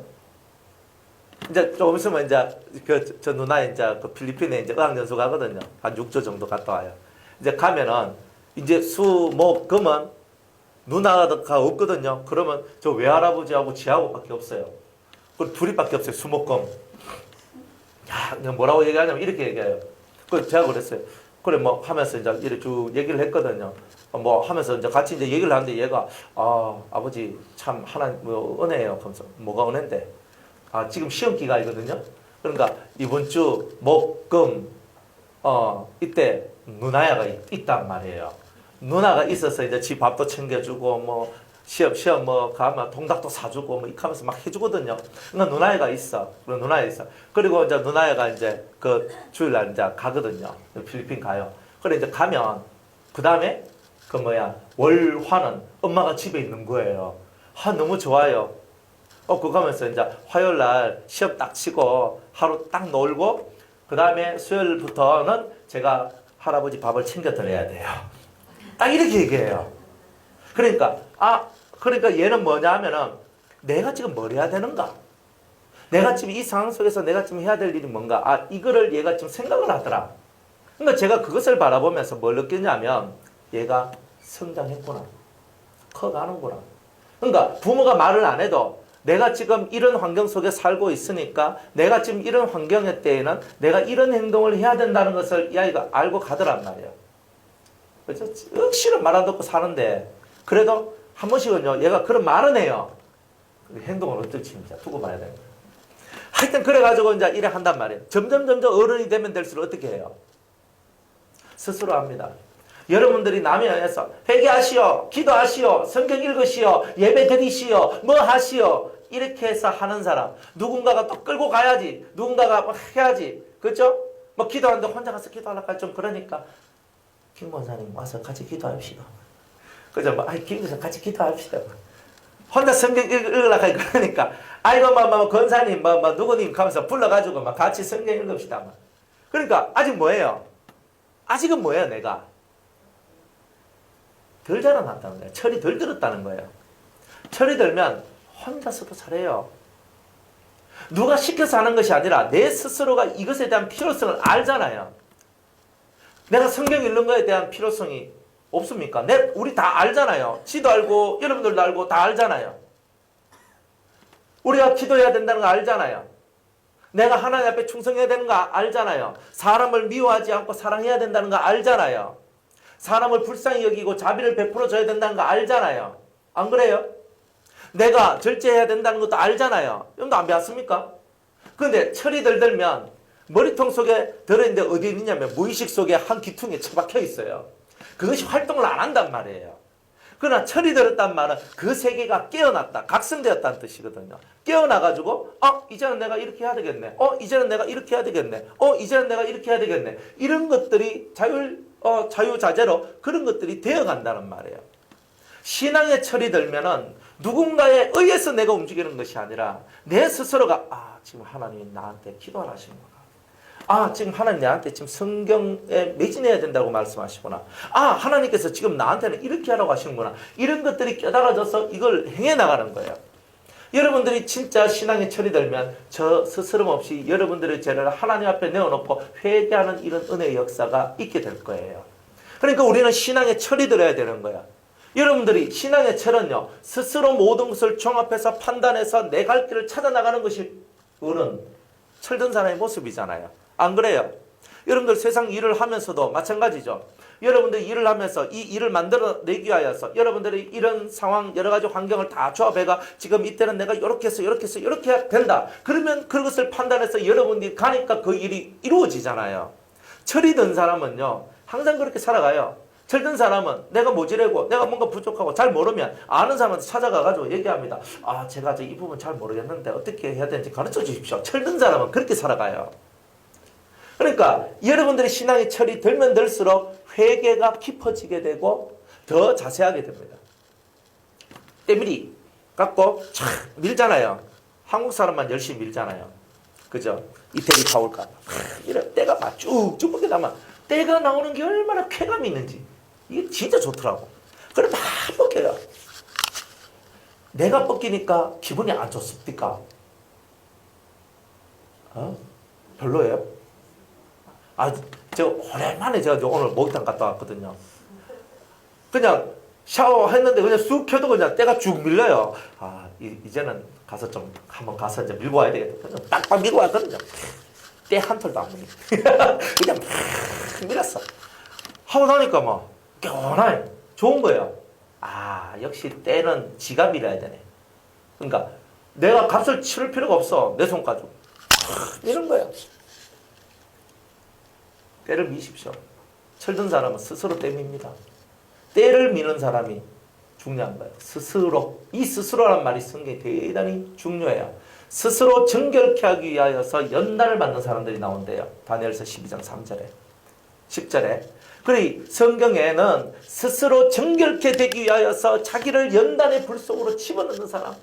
이제 조금 있으면 이제 저 누나 이제 그 필리핀에 이제 어학연수 가거든요. 한 6주 정도 갔다 와요. 이제 가면은 이제 수, 목, 금은 누나가 없거든요. 그러면 저 외할아버지하고 지하고밖에 없어요. 그 둘이밖에 없어요. 수, 목, 금. 야, 그냥 뭐라고 얘기하냐면 이렇게 얘기해요. 그 제가 그랬어요. 그래 뭐 하면서 이제 이렇게 쭉 얘기를 했거든요. 뭐 하면서 이제 같이 이제 얘기를 하는데 얘가 아버지 참 하나님 뭐 은혜예요. 하면서 뭐가 은혜인데? 지금 시험 기간이거든요. 그러니까 이번 주 목금 이때 누나야가 있단 말이에요. 누나가 있어서 이제 집 밥도 챙겨주고 뭐 시험 뭐 가면 동닭도 사주고 뭐 이렇게 하면서 막 해주거든요. 그러니까 누나애가 있어. 그리고 누나애 있어. 그리고 이제 누나애가 이제 그 주일날 이제 가거든요. 필리핀 가요. 그래 이제 가면 그 다음에 그 월화는 엄마가 집에 있는 거예요. 너무 좋아요. 그거 가면서 이제 화요일 날 시험 딱 치고 하루 딱 놀고 그 다음에 수요일부터는 제가 할아버지 밥을 챙겨 드려야 돼요. 딱 이렇게 얘기해요. 그러니까 얘는 뭐냐 하면은 내가 지금 뭘 해야 되는가? 내가 지금 이 상황 속에서 내가 지금 해야 될 일이 뭔가? 이거를 얘가 지금 생각을 하더라. 그러니까 제가 그것을 바라보면서 뭘 느꼈냐면 얘가 성장했구나. 커가는구나. 그러니까 부모가 말을 안 해도 내가 지금 이런 환경 속에 살고 있으니까 내가 지금 이런 환경의 때에는 내가 이런 행동을 해야 된다는 것을 이 아이가 알고 가더란 말이에요. 그래서 억지로 말 안 듣고 사는데 그래도 한 번씩은요 얘가 그런 말은 해요. 행동을 어떨지 이제 두고 봐야 돼요. 하여튼 그래가지고 이제 이래 한단 말이에요. 점점 어른이 되면 될수록 어떻게 해요? 스스로 합니다. 여러분들이 남에 의해서 회개하시오, 기도하시오, 성경 읽으시오, 예배 드리시오, 뭐 하시오 이렇게 해서 하는 사람 누군가가 또 끌고 가야지, 누군가가 뭐 해야지, 그렇죠? 뭐 기도하는데 혼자 가서 기도하려고 좀 그러니까 김 권사님 와서 같이 기도합시다. 그죠? 김 권사 같이 기도합시다. 혼자 성경 읽으려고 그러니까 아이고 뭐 권사님 뭐 누구님 하면서 불러가지고 막 같이 성경 읽읍시다. 그러니까 아직 뭐예요? 아직은 뭐예요 내가? 덜 자라났다는 거예요. 철이 덜 들었다는 거예요. 철이 들면 혼자서도 잘해요. 누가 시켜서 하는 것이 아니라 내 스스로가 이것에 대한 필요성을 알잖아요. 내가 성경 읽는 것에 대한 필요성이 없습니까? 우리 다 알잖아요. 지도 알고 여러분들도 알고 다 알잖아요. 우리가 기도해야 된다는 거 알잖아요. 내가 하나님 앞에 충성해야 되는 거 알잖아요. 사람을 미워하지 않고 사랑해야 된다는 거 알잖아요. 사람을 불쌍히 여기고 자비를 베풀어 줘야 된다는 거 알잖아요. 안 그래요? 내가 절제해야 된다는 것도 알잖아요. 여러분도 안 배웠습니까? 그런데 철이 들면 머리통 속에 들어있는데 어디에 있냐면 무의식 속에 한 귀퉁이에 처박혀 있어요. 그것이 활동을 안 한단 말이에요. 그러나 철이 들었단 말은 그 세계가 깨어났다, 각성되었다는 뜻이거든요. 깨어나가지고 이제는 내가 이렇게 해야 되겠네. 이제는 내가 이렇게 해야 되겠네. 이제는 내가 이렇게 해야 되겠네. 이런 것들이 자유자재로 그런 것들이 되어간다는 말이에요. 신앙의 철이 들면은 누군가에 의해서 내가 움직이는 것이 아니라 내 스스로가 지금 하나님이 나한테 기도를 하시는구나. 지금 하나님 나한테 지금 성경에 매진해야 된다고 말씀하시구나. 하나님께서 지금 나한테는 이렇게 하라고 하시는구나. 이런 것들이 깨달아져서 이걸 행해 나가는 거예요. 여러분들이 진짜 신앙의 철이 들면 저 스스럼 없이 여러분들의 죄를 하나님 앞에 내어놓고 회개하는 이런 은혜의 역사가 있게 될 거예요. 그러니까 우리는 신앙의 철이 들어야 되는 거야. 여러분들이 신앙의 철은요, 스스로 모든 것을 종합해서 판단해서 내 갈 길을 찾아나가는 것이 어른, 철든 사람의 모습이잖아요. 안 그래요? 여러분들 세상 일을 하면서도 마찬가지죠. 여러분들 일을 하면서 이 일을 만들어내기 위하여서 여러분들이 이런 상황 여러 가지 환경을 다 조합해가 지금 이때는 내가 이렇게 해서 이렇게 해서 이렇게 해야 된다. 그러면 그것을 판단해서 여러분들이 가니까 그 일이 이루어지잖아요. 철이 든 사람은요 항상 그렇게 살아가요. 철든 사람은 내가 모질하고 내가 뭔가 부족하고 잘 모르면 아는 사람한테 찾아가가지고 얘기합니다. 제가 이 부분 잘 모르겠는데 어떻게 해야 되는지 가르쳐 주십시오. 철든 사람은 그렇게 살아가요. 그러니까 여러분들의 신앙의 철이 들면 들수록 회개가 깊어지게 되고 더 자세하게 됩니다. 때밀이 갖고 촥 밀잖아요. 한국 사람만 열심히 밀잖아요. 그죠? 이태리 타올까 이런 때가 막 쭉쭉 먹게 나면 때가 나오는 게 얼마나 쾌감이 있는지 이게 진짜 좋더라고. 그래 막 먹혀요. 내가 뻗기니까 기분이 안 좋습니까? 별로예요? 저 오랜만에 제가 오늘 목욕탕 갔다 왔거든요. 그냥 샤워했는데 그냥 쑥 켜도 그냥 때가 쭉 밀려요. 이제는 가서 좀 한번 가서 이제 밀고 와야 되겠다. 그냥 딱딱 밀고 왔거든요. 때 한 털도 안 밀려. 그냥 막 밀었어. 하고 나니까 뭐 개운하게 좋은 거예요. 아, 역시 때는 지가 밀어야 되네. 그러니까 내가 값을 치를 필요가 없어. 내 손 가지고. 이런 거야. 때를 미십시오. 철든 사람은 스스로 때 밉니다. 때를 미는 사람이 중요한 거예요. 스스로. 이 스스로란 말이 성경에 대단히 중요해요. 스스로 정결케 하기 위하여서 연단을 받는 사람들이 나온대요. 다니엘서 12장 3절에 10절에. 그래 성경에는 스스로 정결케 되기 위하여서 자기를 연단의 불 속으로 집어넣는 사람,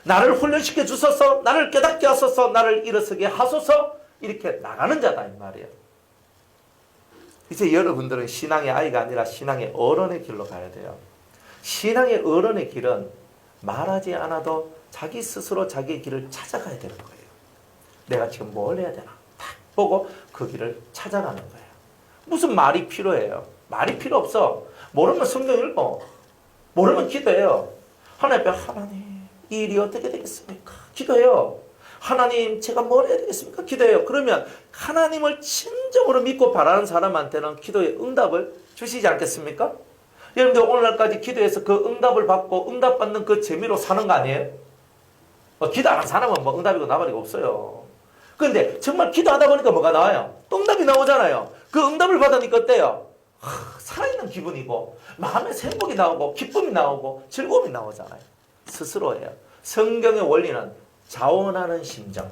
나를 훈련시켜 주소서, 나를 깨닫게 하소서, 나를 일어서게 하소서, 이렇게 나가는 자다 이 말이에요. 이제 여러분들은 신앙의 아이가 아니라 신앙의 어른의 길로 가야 돼요. 신앙의 어른의 길은 말하지 않아도 자기 스스로 자기의 길을 찾아가야 되는 거예요. 내가 지금 뭘 해야 되나 딱 보고 그 길을 찾아가는 거예요. 무슨 말이 필요해요? 말이 필요 없어. 모르면 성경 읽어. 모르면 기도해요. 하나님 앞에 하나님 이 일이 어떻게 되겠습니까? 기도해요. 하나님 제가 뭘 해야 되겠습니까? 기도해요. 그러면 하나님을 진정으로 믿고 바라는 사람한테는 기도의 응답을 주시지 않겠습니까? 여러분들 오늘날까지 기도해서 그 응답을 받고 응답받는 그 재미로 사는 거 아니에요? 기도 안 하는 사람은 뭐 응답이고 나발이고 없어요. 그런데 정말 기도하다 보니까 뭐가 나와요? 응답이 나오잖아요. 그 응답을 받으니까 어때요? 살아있는 기분이고 마음의 행복이 나오고 기쁨이 나오고 즐거움이 나오잖아요. 스스로예요. 성경의 원리는 자원하는 심정.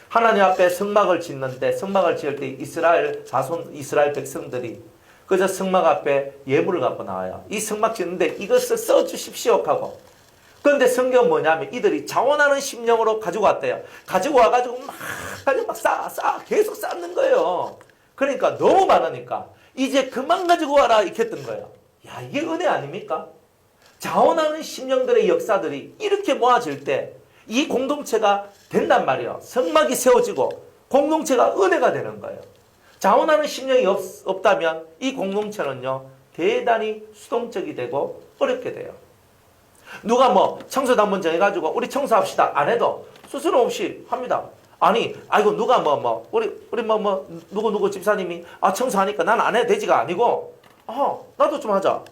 하나님 앞에 성막을 짓는데 성막을 지을 때 이스라엘 자손 이스라엘 백성들이 그저 성막 앞에 예물을 갖고 나와요. 이 성막 짓는데 이것을 써주십시오 하고. 그런데 성경은 뭐냐면 이들이 자원하는 심령으로 가지고 왔대요. 가지고 와가지고 막 쌓아 계속 쌓는 거예요. 그러니까 너무 많으니까 이제 그만 가지고 와라 이렇게 했던 거예요. 야, 이게 은혜 아닙니까? 자원하는 심령들의 역사들이 이렇게 모아질 때 이 공동체가 된단 말이에요. 성막이 세워지고 공동체가 은혜가 되는 거예요. 자원하는 심령이 없다면 이 공동체는요 대단히 수동적이 되고 어렵게 돼요. 누가 뭐 청소도 한번 정해가지고 우리 청소합시다 안 해도 스스럼 없이 합니다. 아니 아이고 누가 우리 누구 집사님이 청소하니까 난 안 해도 되지가 아니고 나도 좀 하자.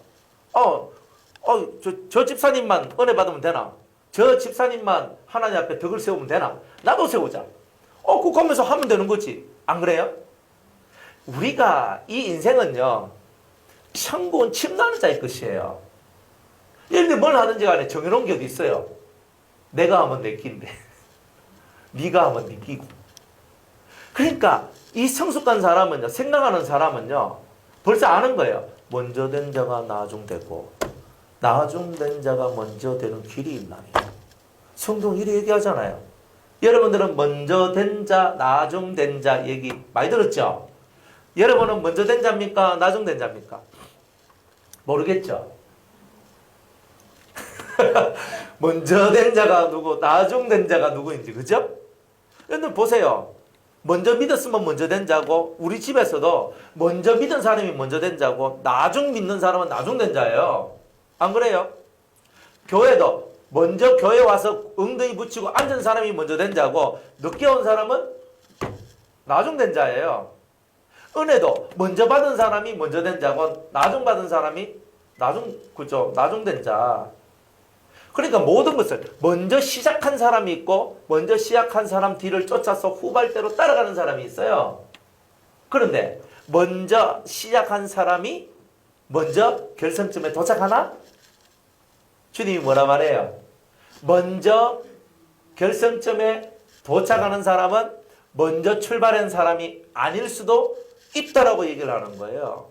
저 집사님만 은혜 받으면 되나? 저 집사님만 하나님 앞에 덕을 세우면 되나? 나도 세우자. 그거 하면서 하면 되는 거지. 안 그래요? 우리가 이 인생은요 천국은 침노하는 자의 것이에요. 얘네들 뭘 하든지 간에 정해놓은 게 어디 있어요. 내가 하면 내 끼인데 네가 하면 네 끼고. 그러니까 이 성숙한 사람은요 생각하는 사람은요 벌써 아는 거예요. 먼저 된 자가 나중되고 나중된 자가 먼저 되는 길이 있나니. 성경 이렇게 얘기하잖아요. 여러분들은 먼저 된 자, 나중된 자 얘기 많이 들었죠? 여러분은 먼저 된 자입니까? 나중된 자입니까? 모르겠죠? 먼저 된 자가 누구, 나중된 자가 누구인지, 그죠? 여러분 보세요. 먼저 믿었으면 먼저 된 자고, 우리 집에서도 먼저 믿은 사람이 먼저 된 자고, 나중 믿는 사람은 나중된 자예요. 안 그래요? 교회도 먼저 교회 와서 엉덩이 붙이고 앉은 사람이 먼저 된 자고, 늦게 온 사람은 나중된 자예요. 은혜도 먼저 받은 사람이 먼저 된 자고, 나중 받은 사람이 나중된 자. 그러니까 모든 것을 먼저 시작한 사람이 있고 먼저 시작한 사람 뒤를 쫓아서 후발대로 따라가는 사람이 있어요. 그런데 먼저 시작한 사람이 먼저 결승점에 도착하나? 주님이 뭐라 말해요? 먼저 결승점에 도착하는 사람은 먼저 출발한 사람이 아닐 수도 있다라고 얘기를 하는 거예요.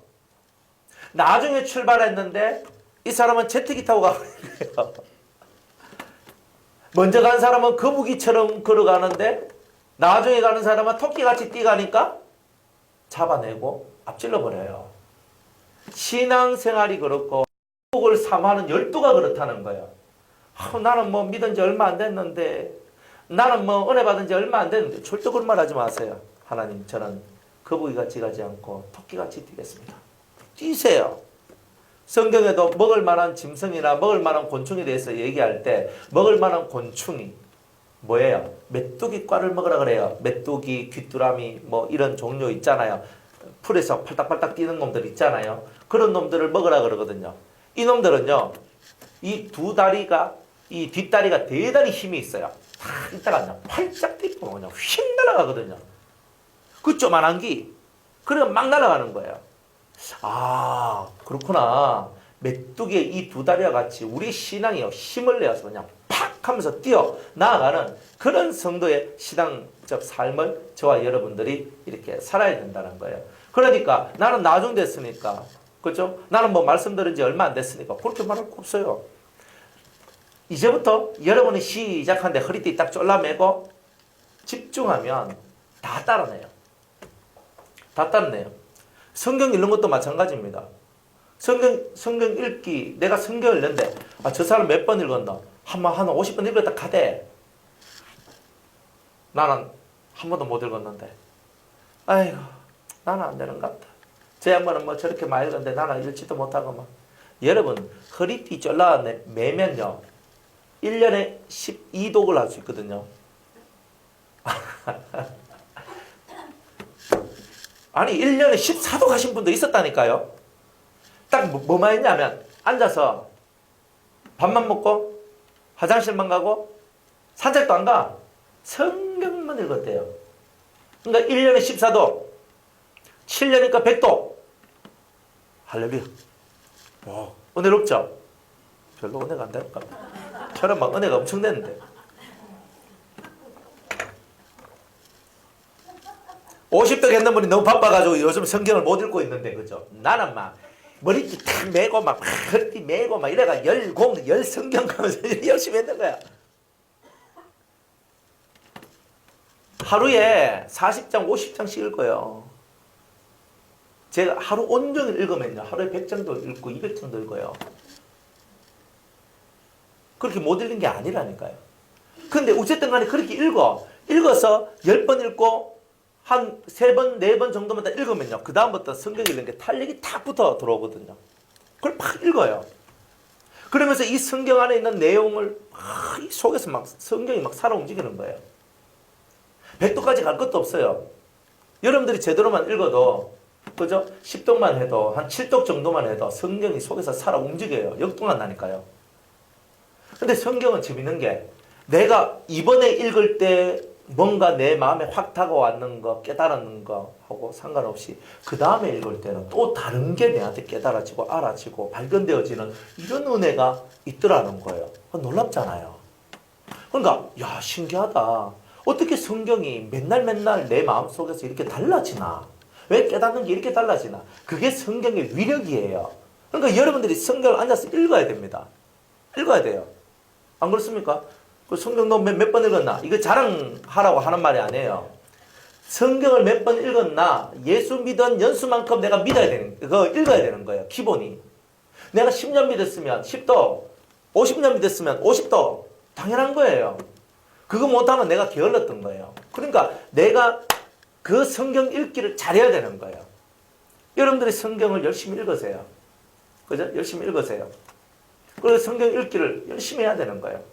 나중에 출발했는데 이 사람은 제트기 타고 가는 거예요. 먼저 간 사람은 거북이처럼 걸어가는데 나중에 가는 사람은 토끼같이 뛰가니까 잡아내고 앞질러 버려요. 신앙생활이 그렇고 복을 사모하는 열두가 그렇다는 거예요. 나는 믿은 지 얼마 안 됐는데, 나는 은혜 받은 지 얼마 안 됐는데. 절대 그런 말 하지 마세요. 하나님, 저는 거북이같이 가지 않고 토끼같이 뛰겠습니다. 뛰세요. 성경에도 먹을 만한 짐승이나 먹을 만한 곤충에 대해서 얘기할 때 먹을 만한 곤충이 뭐예요? 메뚜기 과를 먹으라 그래요. 메뚜기, 귀뚜라미 이런 종류 있잖아요. 풀에서 팔딱팔딱 뛰는 놈들 있잖아요. 그런 놈들을 먹으라 그러거든요. 이 놈들은요, 이 두 다리가, 이 뒷다리가 대단히 힘이 있어요. 탁 이따가 그냥 팔짝 뛰고 그냥 휙 날아가거든요. 그 조만한 게, 그래서 막 날아가는 거예요. 아, 그렇구나. 메뚜기의 이 두 다리와 같이 우리 신앙이요, 힘을 내어서 그냥 팍 하면서 뛰어 나아가는 그런 성도의 신앙적 삶을 저와 여러분들이 이렇게 살아야 된다는 거예요. 그러니까 나는 나중 됐으니까, 그렇죠? 나는 뭐 말씀 들은 지 얼마 안 됐으니까 그렇게 말할 거 없어요. 이제부터 여러분이 시작하는데 허리띠 딱 졸라매고 집중하면 다 따라내요. 다 따라내요. 성경 읽는 것도 마찬가지입니다. 성경 읽기, 내가 성경을 읽는데, 아, 저 사람 몇 번 읽었나? 한 50번 읽었다 카대. 나는 한 번도 못 읽었는데. 아이고, 나는 안 되는 것 같다. 저 양반은 뭐 저렇게 많이 읽었는데 나는 읽지도 못하고 막. 여러분, 허리띠 졸라 매면요, 1년에 12독을 할 수 있거든요. 아니, 1년에 14독 하신 분도 있었다니까요. 딱 뭐만 했냐면, 앉아서 밥만 먹고, 화장실만 가고, 산책도 안 가. 성경만 읽었대요. 그러니까 1년에 14독, 7년이니까 100독. 할렐루야. 와, 은혜 없죠? 별로 은혜가 안 될까? 저는 막 은혜가 엄청 되는데. 50도 했는 분이 너무 바빠가지고 요즘 성경을 못 읽고 있는데, 그죠? 나는 막 머리띠 탁 메고 막 허리띠 메고 막 이래가 열 성경 가면서 열심히 했는 거야. 하루에 40장, 50장씩 읽어요. 제가 하루 온종일 읽으면요, 하루에 100장도 읽고 200장도 읽어요. 그렇게 못 읽는 게 아니라니까요. 근데 어쨌든 간에 그렇게 읽어서 10번 읽고 한 3번, 4번 정도만 다 읽으면요, 그 다음부터 성경 읽는 게 탄력이 탁 붙어 들어오거든요. 그걸 막 읽어요. 그러면서 이 성경 안에 있는 내용을 막 이 속에서 막 성경이 막 살아 움직이는 거예요. 100도까지 갈 것도 없어요. 여러분들이 제대로만 읽어도, 그죠? 10독만 해도, 한 7독 정도만 해도 성경이 속에서 살아 움직여요. 역동안 나니까요. 근데 성경은 재밌는 게, 내가 이번에 읽을 때 뭔가 내 마음에 확 다가왔는 거, 깨달았는 거 하고 상관없이 그 다음에 읽을 때는 또 다른 게 내한테 깨달아지고 알아지고 발견되어지는 이런 은혜가 있더라는 거예요. 놀랍잖아요. 그러니까 야, 신기하다. 어떻게 성경이 맨날 내 마음속에서 이렇게 달라지나? 왜 깨닫는 게 이렇게 달라지나? 그게 성경의 위력이에요. 그러니까 여러분들이 성경을 앉아서 읽어야 됩니다. 읽어야 돼요. 안 그렇습니까? 그 성경 너 몇 번 읽었나? 이거 자랑하라고 하는 말이 아니에요. 성경을 몇 번 읽었나? 예수 믿은 연수만큼 내가 믿어야 되는, 그거 읽어야 되는 거예요. 기본이. 내가 10년 믿었으면 10도, 50년 믿었으면 50도. 당연한 거예요. 그거 못하면 내가 게을렀던 거예요. 그러니까 내가 그 성경 읽기를 잘해야 되는 거예요. 여러분들이 성경을 열심히 읽으세요. 그죠? 열심히 읽으세요. 그래서 성경 읽기를 열심히 해야 되는 거예요.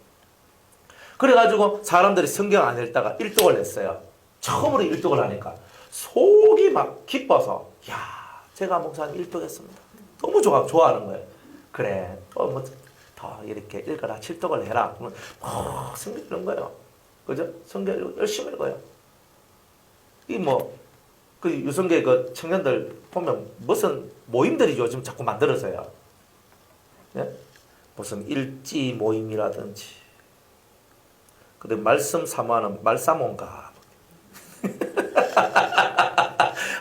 그래가지고 사람들이 성경 안 읽다가 1독을 냈어요. 처음으로 1독을 하니까 속이 막 기뻐서, 야, 제가 목사님 1독 했습니다. 너무 좋아하는 거예요. 그래, 더 이렇게 읽어라. 7독을 해라. 그러면 성경 읽는 거예요. 그죠? 성경 열심히 읽어요. 그 유성계 그 청년들 보면 무슨 모임들이 요즘 자꾸 만들어서요. 예? 무슨 일지 모임이라든지, 근데 말씀 사모하는 말사모인가.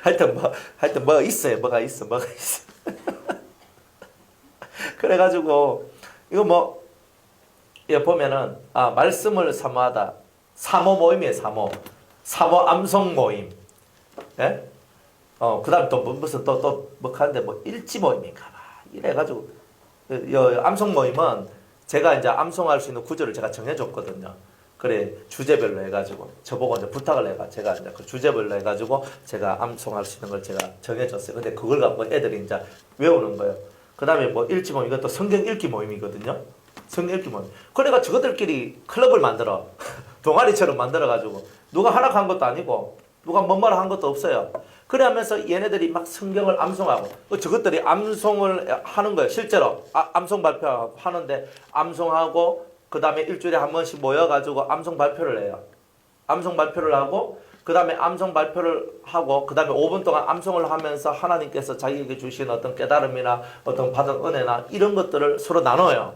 하여튼 뭐가 있어요. 뭐가 있어. 그래가지고 이거 예, 보면은 말씀을 사모하다. 사모 모임이에요. 사모 암송 모임. 예? 그다음 또 무슨 또 하는데 일지 모임인가 봐. 이래가지고 암송 모임은 제가 이제 암송할 수 있는 구절을 제가 정해줬거든요. 그래, 주제별로 해가지고 저보고 이제 부탁을 해가 제가 이제 그 주제별로 해가지고 제가 암송할 수 있는 걸 제가 정해줬어요. 근데 그걸 갖고 애들이 이제 외우는 거예요. 그다음에 일지 모임, 이것도 성경 읽기 모임이거든요. 성경 읽기 모임. 그러니까 저것들끼리 클럽을 만들어. 동아리처럼 만들어가지고 누가 하락한 것도 아니고 누가 뭔 말을 한 것도 없어요. 그래 하면서 얘네들이 막 성경을 암송하고 저것들이 암송을 하는 거예요. 실제로 암송 발표하는데 암송하고 그 다음에 일주일에 한 번씩 모여가지고 암송 발표를 해요. 암송 발표를 하고 그 다음에 암송 발표를 하고 그 다음에 5분 동안 암송을 하면서 하나님께서 자기에게 주신 어떤 깨달음이나 어떤 받은 은혜나 이런 것들을 서로 나눠요.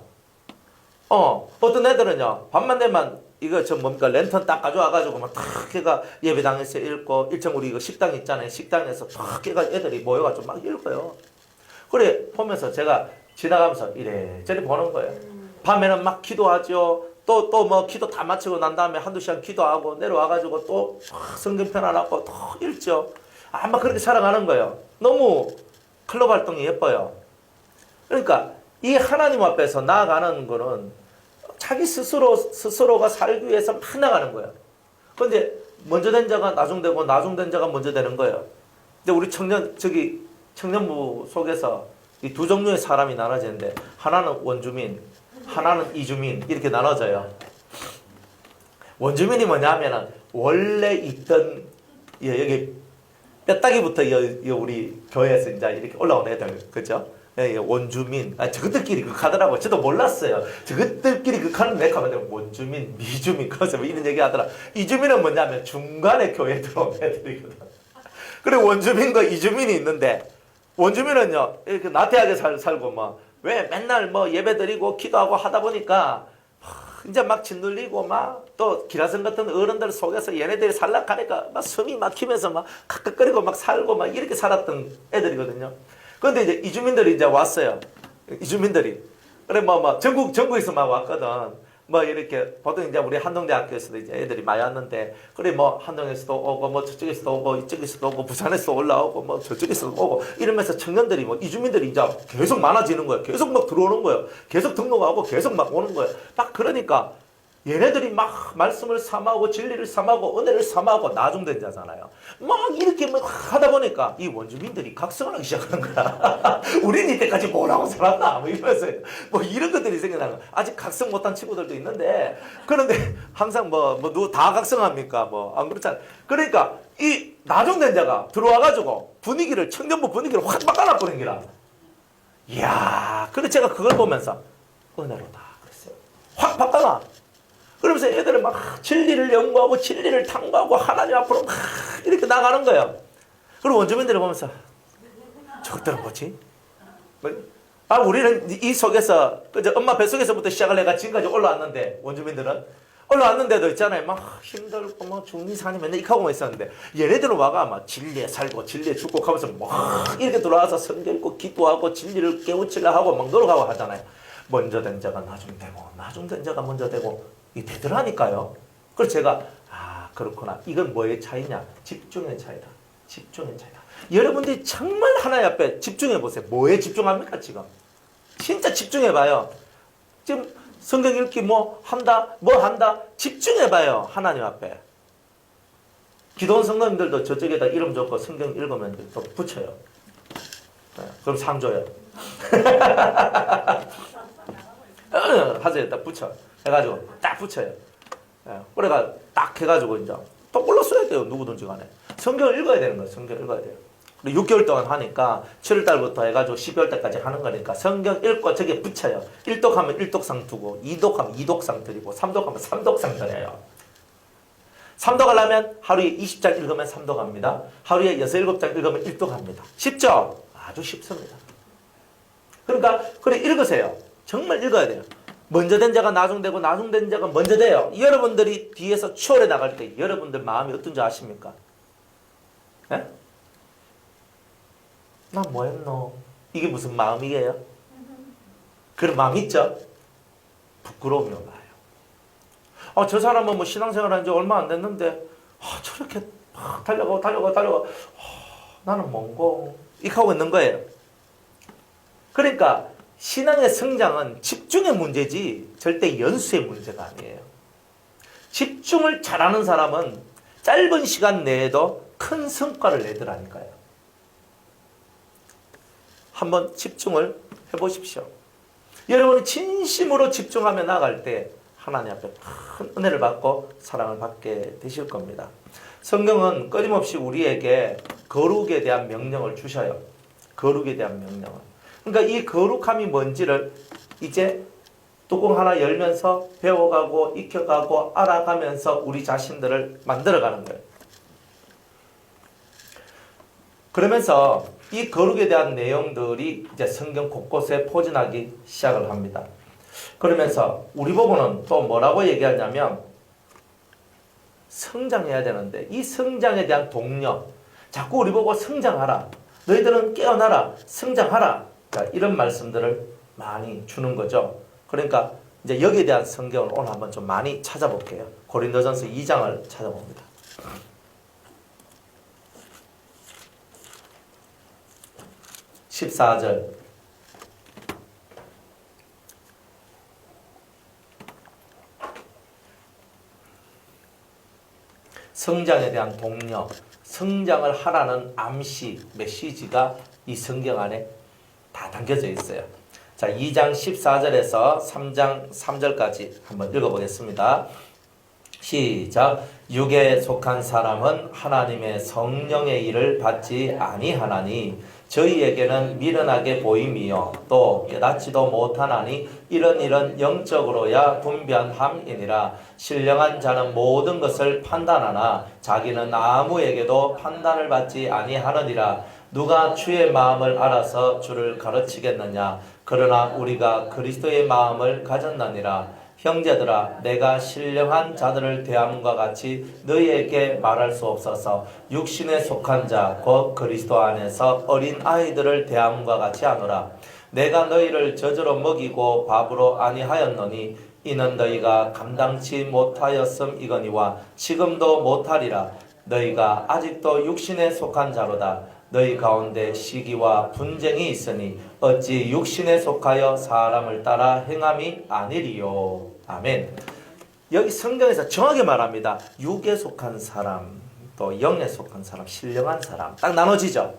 어떤 애들은요 밤만 되면 이거 저 뭡니까 랜턴 딱 가져와가지고 막 탁 걔가 예배당에서 읽고 일정 우리 이거 식당 있잖아요. 식당에서 탁 걔가 애들이 모여가지고 막 읽어요. 그래 보면서 제가 지나가면서 이래저래 보는 거예요. 밤에는 막 기도하죠. 또 뭐 기도 다 마치고 난 다음에 한두 시간 기도하고 내려와가지고 또 성경편 하나 또 읽죠. 아마 그렇게 살아가는 거예요. 너무 클럽 활동이 예뻐요. 그러니까 이 하나님 앞에서 나아가는 거는 자기 스스로가 살기 위해서 막 나가는 거예요. 그런데 먼저 된 자가 나중되고 나중된 자가 먼저 되는 거예요. 근데 우리 청년부 속에서 이 두 종류의 사람이 나눠지는데 하나는 원주민, 하나는 이주민 이렇게 나눠져요. 원주민이 뭐냐면은 원래 있던 여기 뼈다귀부터 우리 교회에서 이제 이렇게 올라온 애들, 그죠? 원주민, 저것들끼리 극하더라고. 저도 몰랐어요. 저것들끼리 극하는 내 가면 원주민, 미주민, 그래서 이런 얘기 하더라. 이주민은 뭐냐면 중간에 교회에 들어온 애들이거든. 그리고 원주민과 이주민이 있는데, 원주민은요, 이렇게 나태하게 살고, 왜 맨날 예배 드리고 기도하고 하다 보니까, 이제 막 짓눌리고 또 기라성 같은 어른들 속에서 얘네들이 살락하니까 막 숨이 막히면서 막 kakkak거리고 막 살고 막 이렇게 살았던 애들이거든요. 그런데 이제 이주민들이 이제 왔어요. 이주민들이. 그래 전국에서 막 왔거든. 이렇게 보통 이제 우리 한동대학교에서도 이제 애들이 많이 왔는데 그래 한동에서도 오고 저쪽에서도 오고 이쪽에서도 오고 부산에서도 올라오고 저쪽에서도 오고 이러면서 청년들이 이주민들이 이제 계속 많아지는 거예요. 계속 막 들어오는 거예요. 계속 등록하고 계속 막 오는 거예요. 막 그러니까 얘네들이 막 말씀을 삼하고 진리를 삼하고 은혜를 삼하고 나중된 자잖아요. 막 이렇게 하다 보니까 이 원주민들이 각성을 하기 시작하는 거야. 우린 이때까지 뭐라고 살았나? 이러면서 이런 것들이 생겨나는 거야. 아직 각성 못한 친구들도 있는데 그런데 항상 누구 다 각성합니까? 안 그렇잖아요. 그러니까 이 나중된 자가 들어와가지고 청년부 분위기를 확 바꿔놔버린 거라. 이야, 그래 제가 그걸 보면서 은혜로다 그랬어요. 확 바꿔놔. 그러면서 애들은 막 진리를 연구하고 진리를 탐구하고 하나님 앞으로 막 이렇게 나가는 거예요. 그리고 원주민들을 보면서 저것들은 뭐지? 우리는 이 속에서 엄마 뱃속에서부터 시작을 해가 지금까지 올라왔는데 원주민들은 올라왔는데도 있잖아요. 막 힘들고 중리산이 맨날 이렇게 하고 있었는데 얘네들은 와가 막 진리에 살고 진리에 죽고 하면서 막 이렇게 들어와서 성경 읽고 기도하고 진리를 깨우치려 하고 막 노력하고 하잖아요. 먼저 된 자가 나중 되고 나중 된 자가 먼저 되고 이 되더라니까요. 그래서 제가 그렇구나. 이건 뭐의 차이냐? 집중의 차이다. 집중의 차이다. 여러분들이 정말 하나님 앞에 집중해 보세요. 뭐에 집중합니까 지금? 진짜 집중해 봐요. 지금 성경 읽기 한다 집중해 봐요. 하나님 앞에. 기도원 성도님들도 저쪽에다 이름 적고 성경 읽으면 또 붙여요. 그럼 상 줘요. 하세요. 딱 붙여. 해가지고 딱 붙여요. 그래가 딱 해가지고 이제 또 올라써야 돼요. 누구든지 간에. 성경을 읽어야 되는 거예요. 성경 읽어야 돼요. 그리고 6개월 동안 하니까 7월달부터 해가지고 12월 달까지 하는 거니까 성경 읽고 저기에 붙여요. 1독하면 1독상 두고 2독하면 2독상 드리고 3독하면 3독상 드려요. 3독 하려면 하루에 20장 읽으면 3독 합니다. 하루에 6, 7장 읽으면 1독 합니다. 쉽죠? 아주 쉽습니다. 그러니까 그래 읽으세요. 정말 읽어야 돼요. 먼저 된 자가 나중되고 나중된 자가 먼저 돼요. 여러분들이 뒤에서 추월해 나갈 때 여러분들 마음이 어떤지 아십니까? 예? 나 뭐했노? 이게 무슨 마음이에요? 그런 마음 있죠? 부끄러움이 올라요. 저 사람은 신앙생활 한 지 얼마 안 됐는데 저렇게 막 달려가고 나는 뭔고? 이렇게 하고 있는 거예요. 그러니까 신앙의 성장은 집중의 문제지 절대 연수의 문제가 아니에요. 집중을 잘하는 사람은 짧은 시간 내에도 큰 성과를 내더라니까요. 한번 집중을 해보십시오. 여러분이 진심으로 집중하며 나갈 때 하나님 앞에 큰 은혜를 받고 사랑을 받게 되실 겁니다. 성경은 끊임없이 우리에게 거룩에 대한 명령을 주셔요. 거룩에 대한 명령을. 그러니까 이 거룩함이 뭔지를 이제 뚜껑 하나 열면서 배워가고 익혀가고 알아가면서 우리 자신들을 만들어가는 거예요. 그러면서 이 거룩에 대한 내용들이 이제 성경 곳곳에 포진하기 시작을 합니다. 그러면서 우리 보고는 또 뭐라고 얘기하냐면 성장해야 되는데 이 성장에 대한 동력, 자꾸 우리 보고 성장하라, 너희들은 깨어나라, 성장하라, 이런 말씀들을 많이 주는 거죠. 그러니까 이제 여기에 대한 성경을 오늘 한번 좀 많이 찾아볼게요. 고린도전서 2장을 찾아봅니다. (14절) 성장에 대한 동력, 성장을 하라는 암시, 메시지가 이 성경 안에 다 담겨져 있어요. 자, 2장 14절에서 3장 3절까지 한번 읽어보겠습니다. 시작. 육에 속한 사람은 하나님의 성령의 일을 받지 아니하나니 저희에게는 미련하게 보임이요 또 깨닫지도 못하나니 이런 영적으로야 분별함이니라. 신령한 자는 모든 것을 판단하나 자기는 아무에게도 판단을 받지 아니하느니라. 누가 주의 마음을 알아서 주를 가르치겠느냐. 그러나 우리가 그리스도의 마음을 가졌느니라. 형제들아, 내가 신령한 자들을 대함과 같이 너희에게 말할 수 없어서 육신에 속한 자 곧 그리스도 안에서 어린 아이들을 대함과 같이 하노라. 내가 너희를 젖으로 먹이고 밥으로 아니하였노니 이는 너희가 감당치 못하였음이거니와 지금도 못하리라. 너희가 아직도 육신에 속한 자로다. 너희 가운데 시기와 분쟁이 있으니 어찌 육신에 속하여 사람을 따라 행함이 아니리요. 아멘. 여기 성경에서 정확히 말합니다. 육에 속한 사람, 또 영에 속한 사람, 신령한 사람 딱 나눠지죠.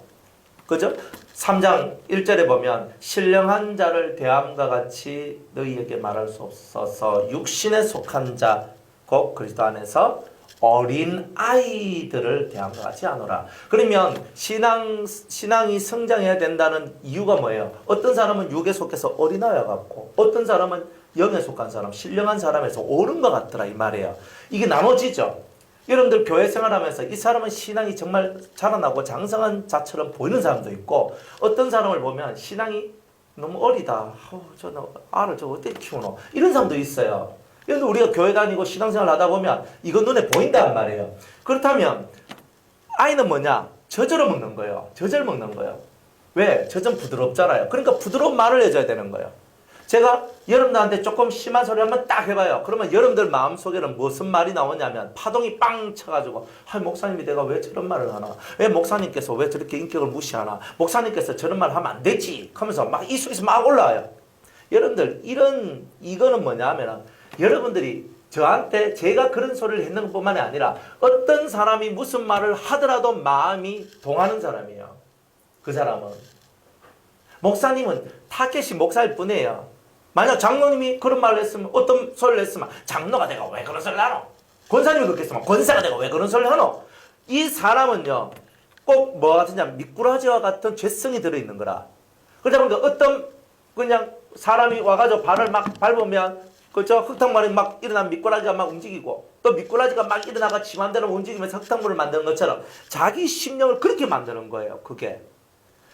그죠? 3장 1절에 보면 신령한 자를 대함과 같이 너희에게 말할 수 없어서 육신에 속한 자 곧 그리스도 안에서 어린 아이들을 대함과 같이 하노라. 그러면 신앙이 성장해야 된다는 이유가 뭐예요? 어떤 사람은 육에 속해서 어린아이와 같고 어떤 사람은 영에 속한 사람, 신령한 사람에서 옳은 것 같더라 이 말이에요. 이게 나눠지죠. 여러분들 교회 생활하면서 이 사람은 신앙이 정말 자라나고 장성한 자처럼 보이는 사람도 있고 어떤 사람을 보면 신앙이 너무 어리다. 저는 알을 저거 어떻게 키우노? 이런 사람도 있어요. 그런데 우리가 교회 다니고 신앙생활 하다 보면 이건 눈에 보인단 말이에요. 그렇다면 아이는 뭐냐? 젖으로 먹는 거예요. 젖을 먹는 거예요. 왜? 젖은 부드럽잖아요. 그러니까 부드러운 말을 해줘야 되는 거예요. 제가 여러분들한테 조금 심한 소리 한번 딱 해봐요. 그러면 여러분들 마음속에는 무슨 말이 나오냐면 파동이 빵 쳐가지고 목사님이 내가 왜 저런 말을 하나? 왜 목사님께서 왜 저렇게 인격을 무시하나? 목사님께서 저런 말 하면 안 되지 하면서 막 이 속에서 막 올라와요. 여러분들 이거는 뭐냐면 여러분들이 저한테 제가 그런 소리를 했는 것뿐만이 아니라 어떤 사람이 무슨 말을 하더라도 마음이 동하는 사람이에요. 그 사람은 목사님은 타겟이 목사일 뿐이에요. 만약 장로님이 그런 말을 했으면 어떤 소리를 했으면 장로가 내가 왜 그런 소리를 하노? 권사님이 그렇게 했으면 권사가 내가 왜 그런 소리를 하노? 이 사람은요 꼭 뭐 같으냐 미꾸라지와 같은 죄성이 들어있는 거라. 그러다 보니까 어떤 그냥 사람이 와가지고 발을 막 밟으면 그렇죠? 흙탕물이 막 일어나면 미꾸라지가 막 움직이고 또 미꾸라지가 막 일어나가 지 맘대로 움직이면서 흙탕물을 만드는 것처럼 자기 심령을 그렇게 만드는 거예요. 그게.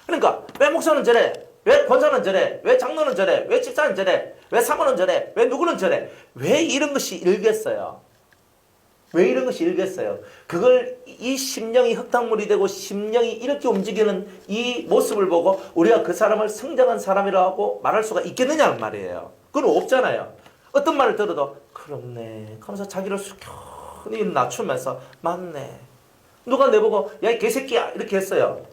그러니까 왜 목사는 저래? 왜 권사는 저래? 왜 장로는 저래? 왜 집사는 저래? 왜 사모는 저래? 왜 누구는 저래? 왜 이런 것이 일겠어요? 왜 이런 것이 일겠어요? 그걸 이 심령이 흙탕물이 되고 심령이 이렇게 움직이는 이 모습을 보고 우리가 그 사람을 성장한 사람이라고 말할 수가 있겠느냐는 말이에요. 그건 없잖아요. 어떤 말을 들어도 그렇네 하면서 자기를 숙연히 낮추면서 맞네. 누가 내보고 야 이 개새끼야 이렇게 했어요.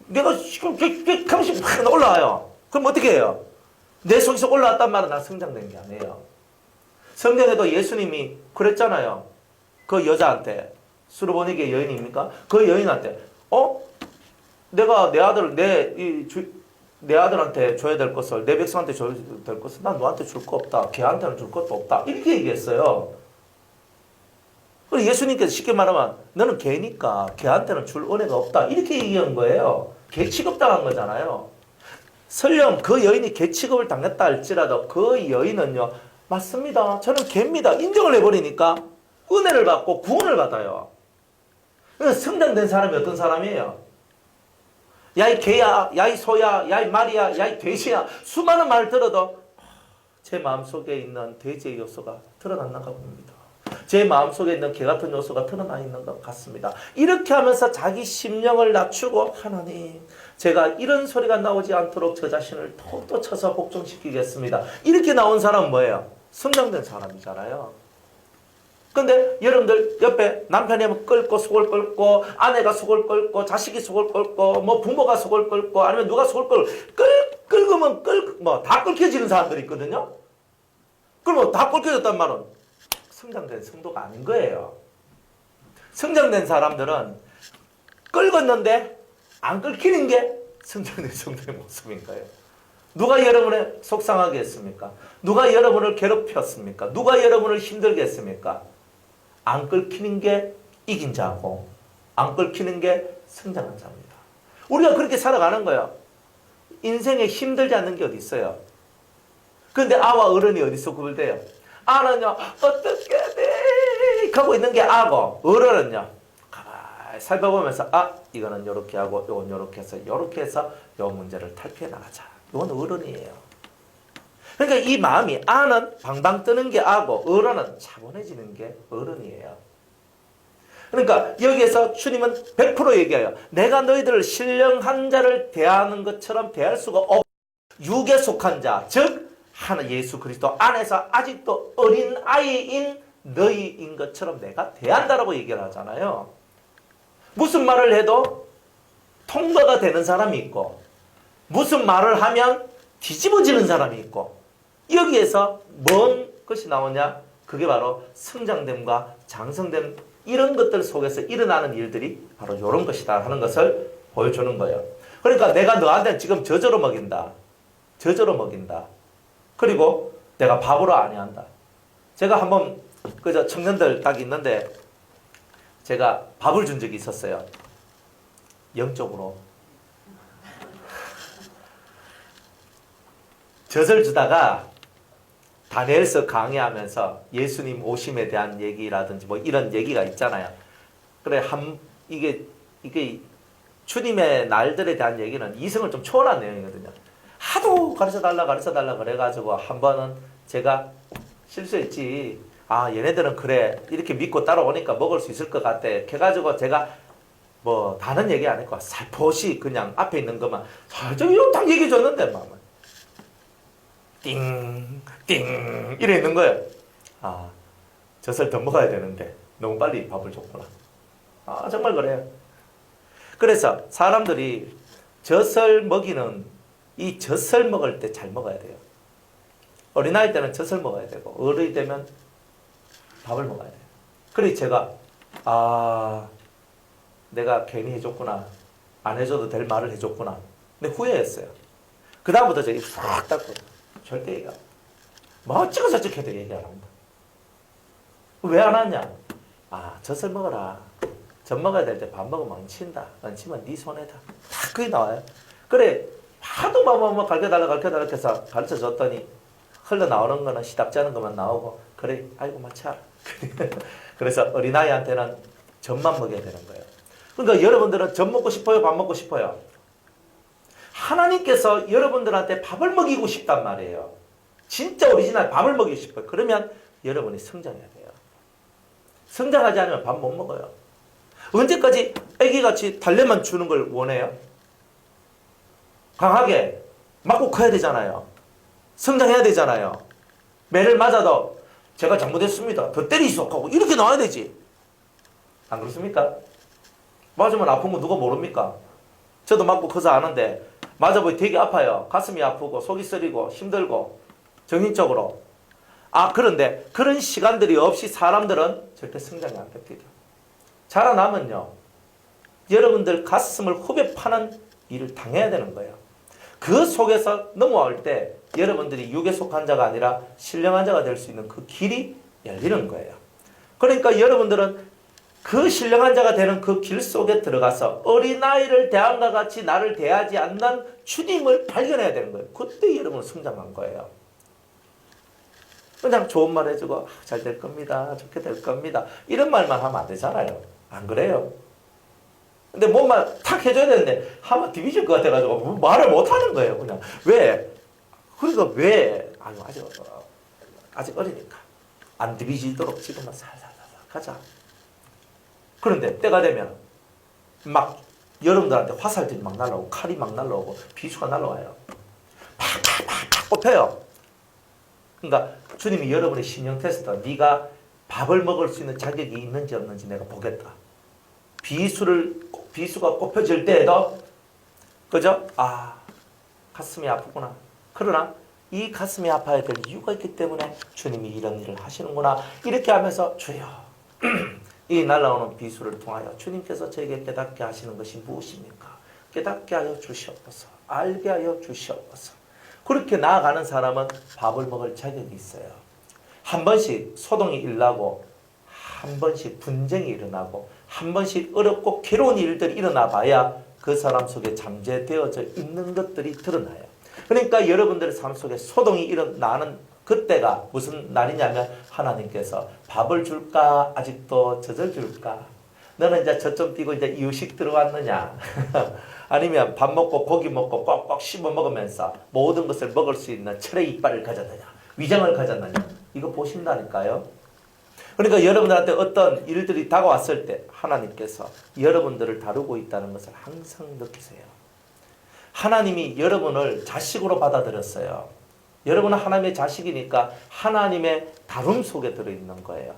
내가 지금 감시 막 올라와요. 그럼 어떻게 해요? 내 속에서 올라왔단 말은 난 성장된 게 아니에요. 성경에도 예수님이 그랬잖아요. 그 여자한테 수르보니게 여인입니까? 그 여인한테 내가 내 아들을 내 아들한테 줘야 될 것을, 내 백성한테 줘야 될 것을 난 너한테 줄 거 없다. 걔한테는 줄 것도 없다. 이렇게 얘기했어요. 그리고 예수님께서 쉽게 말하면 너는 걔니까 걔한테는 줄 은혜가 없다. 이렇게 얘기한 거예요. 걔 취급당한 거잖아요. 설령 그 여인이 개 취급을 당했다 할지라도 그 여인은요, 맞습니다. 저는 개입니다. 인정을 해버리니까 은혜를 받고 구원을 받아요. 성장된 사람이 어떤 사람이에요? 야 이 개야, 야 이 소야, 야 이 말이야, 야 이 돼지야, 수많은 말을 들어도 제 마음속에 있는 돼지의 요소가 드러났는가 봅니다. 제 마음속에 있는 개 같은 요소가 드러나 있는 것 같습니다. 이렇게 하면서 자기 심령을 낮추고, 하나님, 제가 이런 소리가 나오지 않도록 저 자신을 톡톡 쳐서 복종시키겠습니다. 이렇게 나온 사람은 뭐예요? 성장된 사람이잖아요. 근데 여러분들 옆에 남편이 끓고 속을 끓고, 아내가 속을 끓고, 자식이 속을 끓고, 뭐 부모가 속을 끓고, 아니면 누가 속을 끓으면 다 끓여지는 사람들이 있거든요. 그러면 다 끓여졌단 말은 성장된 성도가 아닌 거예요. 성장된 사람들은 끓었는데 안 끓이는 게 성장된 성도의 모습인 거예요. 누가 여러분을 속상하게 했습니까? 누가 여러분을 괴롭혔습니까? 누가 여러분을 힘들게 했습니까? 안 끓이는 게 이긴 자고, 안 끓이는 게 성장한 자입니다. 우리가 그렇게 살아가는 거예요. 인생에 힘들지 않는 게 어디 있어요? 그런데 아와 어른이 어디서 구별돼요? 아는요, 어떻게 돼? 하고 있는 게 아고, 어른은요, 가만히 살펴보면서, 이거는 요렇게 하고, 요건 요렇게 해서 요 문제를 탈피해 나가자. 이건 어른이에요. 그러니까 이 마음이, 아는 방방 뜨는 게 아고, 어른은 차분해지는 게 어른이에요. 그러니까 여기에서 주님은 100% 얘기해요. 내가 너희들을 신령한 자를 대하는 것처럼 대할 수가 없고, 육에 속한 자, 즉 하나 예수 그리스도 안에서 아직도 어린 아이인 너희인 것처럼 내가 대한다라고 얘기를 하잖아요. 무슨 말을 해도 통과가 되는 사람이 있고, 무슨 말을 하면 뒤집어지는 사람이 있고, 여기에서 뭔 것이 나오냐? 그게 바로 성장됨과 장성됨, 이런 것들 속에서 일어나는 일들이 바로 이런 것이다 하는 것을 보여주는 거예요. 그러니까 내가 너한테 지금 저절로 먹인다. 저절로 먹인다. 그리고 내가 밥으로 아니한다. 제가 한번 그저 청년들 딱 있는데 제가 밥을 준 적이 있었어요. 영적으로. 젖을 주다가 다니엘서 강의하면서 예수님 오심에 대한 얘기라든지 뭐 이런 얘기가 있잖아요. 그래, 이게 주님의 날들에 대한 얘기는 이성을 좀 초월한 내용이거든요. 하도 가르쳐달라 그래가지고 한 번은 제가 실수했지. 얘네들은 그래, 이렇게 믿고 따라오니까 먹을 수 있을 것 같아. 해가지고 제가 뭐 다른 얘기 안 했고 살포시 그냥 앞에 있는 것만 살짝 딱 얘기해 줬는데 마음은 띵 이래 있는 거예요. 젖을 더 먹어야 되는데 너무 빨리 밥을 줬구나. 정말 그래요. 그래서 사람들이 젖을 먹이는 이 젖을 먹을 때 잘 먹어야 돼요. 어린아이 때는 젖을 먹어야 되고, 어른이 되면 밥을 먹어야 돼요. 그래서 제가 내가 괜히 해줬구나, 안 해줘도 될 말을 해줬구나, 근데 후회했어요. 그 다음부터 제가 싹 닦고 절대 얘기 안 해요. 뭐 어쩌고저쩌고 해도 얘기 안 합니다. 왜 안 하냐? 젖을 먹어라. 젖 먹어야 될 때 밥 먹으면 얹힌다. 얹히면 네 손해다. 다 그게 나와요. 그래, 하도 뭐 가르쳐달라 해서 가르쳐줬더니 흘러나오는 거는 시답지 않은 것만 나오고, 그래, 아이고 마차. 그래서 어린아이한테는 젖만 먹여야 되는 거예요. 그러니까 여러분들은 젖 먹고 싶어요? 밥 먹고 싶어요? 하나님께서 여러분들한테 밥을 먹이고 싶단 말이에요. 진짜 오리지널 밥을 먹이고 싶어요. 그러면 여러분이 성장해야 돼요. 성장하지 않으면 밥 못 먹어요. 언제까지 애기같이 달래만 주는 걸 원해요? 강하게 맞고 커야 되잖아요. 성장해야 되잖아요. 매를 맞아도 제가 잘못했습니다, 더 때리시오 하고 이렇게 나와야 되지. 안 그렇습니까? 맞으면 아픈 거 누가 모릅니까? 저도 맞고 커서 아는데 맞아보니 되게 아파요. 가슴이 아프고 속이 쓰리고 힘들고 정신적으로. 그런데 그런 시간들이 없이 사람들은 절대 성장이 안 됩니다. 자라나면요, 여러분들 가슴을 후벼 파는 일을 당해야 되는 거예요. 그 속에서 넘어올 때 여러분들이 육에 속한 자가 아니라 신령한 자가 될 수 있는 그 길이 열리는 거예요. 그러니까 여러분들은 그 신령한 자가 되는 그 길 속에 들어가서 어린아이를 대함과 같이 나를 대하지 않는 주님을 발견해야 되는 거예요. 그때 여러분은 성장한 거예요. 그냥 좋은 말 해주고 잘 될 겁니다. 좋게 될 겁니다. 이런 말만 하면 안 되잖아요. 안 그래요? 근데 뭔말 탁 해줘야 되는데 하면 뒤비질 것 같아가지고 말을 못 하는 거예요. 그냥 왜? 그러니까 왜? 아유 아직 어리니까 안 뒤비지도록 지금은 살살살 가자. 그런데 때가 되면 막 여러분들한테 화살들이 막 날라오고 칼이 막 날라오고 비수가 날라와요. 팍팍팍팍 꼽혀요. 그러니까 주님이 여러분의 신령 테스트, 네가 밥을 먹을 수 있는 자격이 있는지 없는지 내가 보겠다. 비수가 꼽혀질 때에도 그죠? 아, 가슴이 아프구나. 그러나 이 가슴이 아파야 될 이유가 있기 때문에 주님이 이런 일을 하시는구나. 이렇게 하면서 주여 이 날아오는 비수를 통하여 주님께서 저에게 깨닫게 하시는 것이 무엇입니까? 깨닫게 하여 주시옵소서. 알게 하여 주시옵소서. 그렇게 나아가는 사람은 밥을 먹을 자격이 있어요. 한 번씩 소동이 일어나고 한 번씩 분쟁이 일어나고 한 번씩 어렵고 괴로운 일들이 일어나 봐야 그 사람 속에 잠재되어져 있는 것들이 드러나요. 그러니까 여러분들의 삶 속에 소동이 일어나는 그때가 무슨 날이냐면 하나님께서 밥을 줄까? 아직도 젖을 줄까? 너는 이제 젖 좀 띄고 이제 이유식 들어왔느냐? 아니면 밥 먹고 고기 먹고 꼭꼭 씹어 먹으면서 모든 것을 먹을 수 있는 철의 이빨을 가졌느냐? 위장을 가졌느냐? 이거 보신다니까요. 그러니까 여러분들한테 어떤 일들이 다가왔을 때 하나님께서 여러분들을 다루고 있다는 것을 항상 느끼세요. 하나님이 여러분을 자식으로 받아들였어요. 여러분은 하나님의 자식이니까 하나님의 다룸 속에 들어있는 거예요.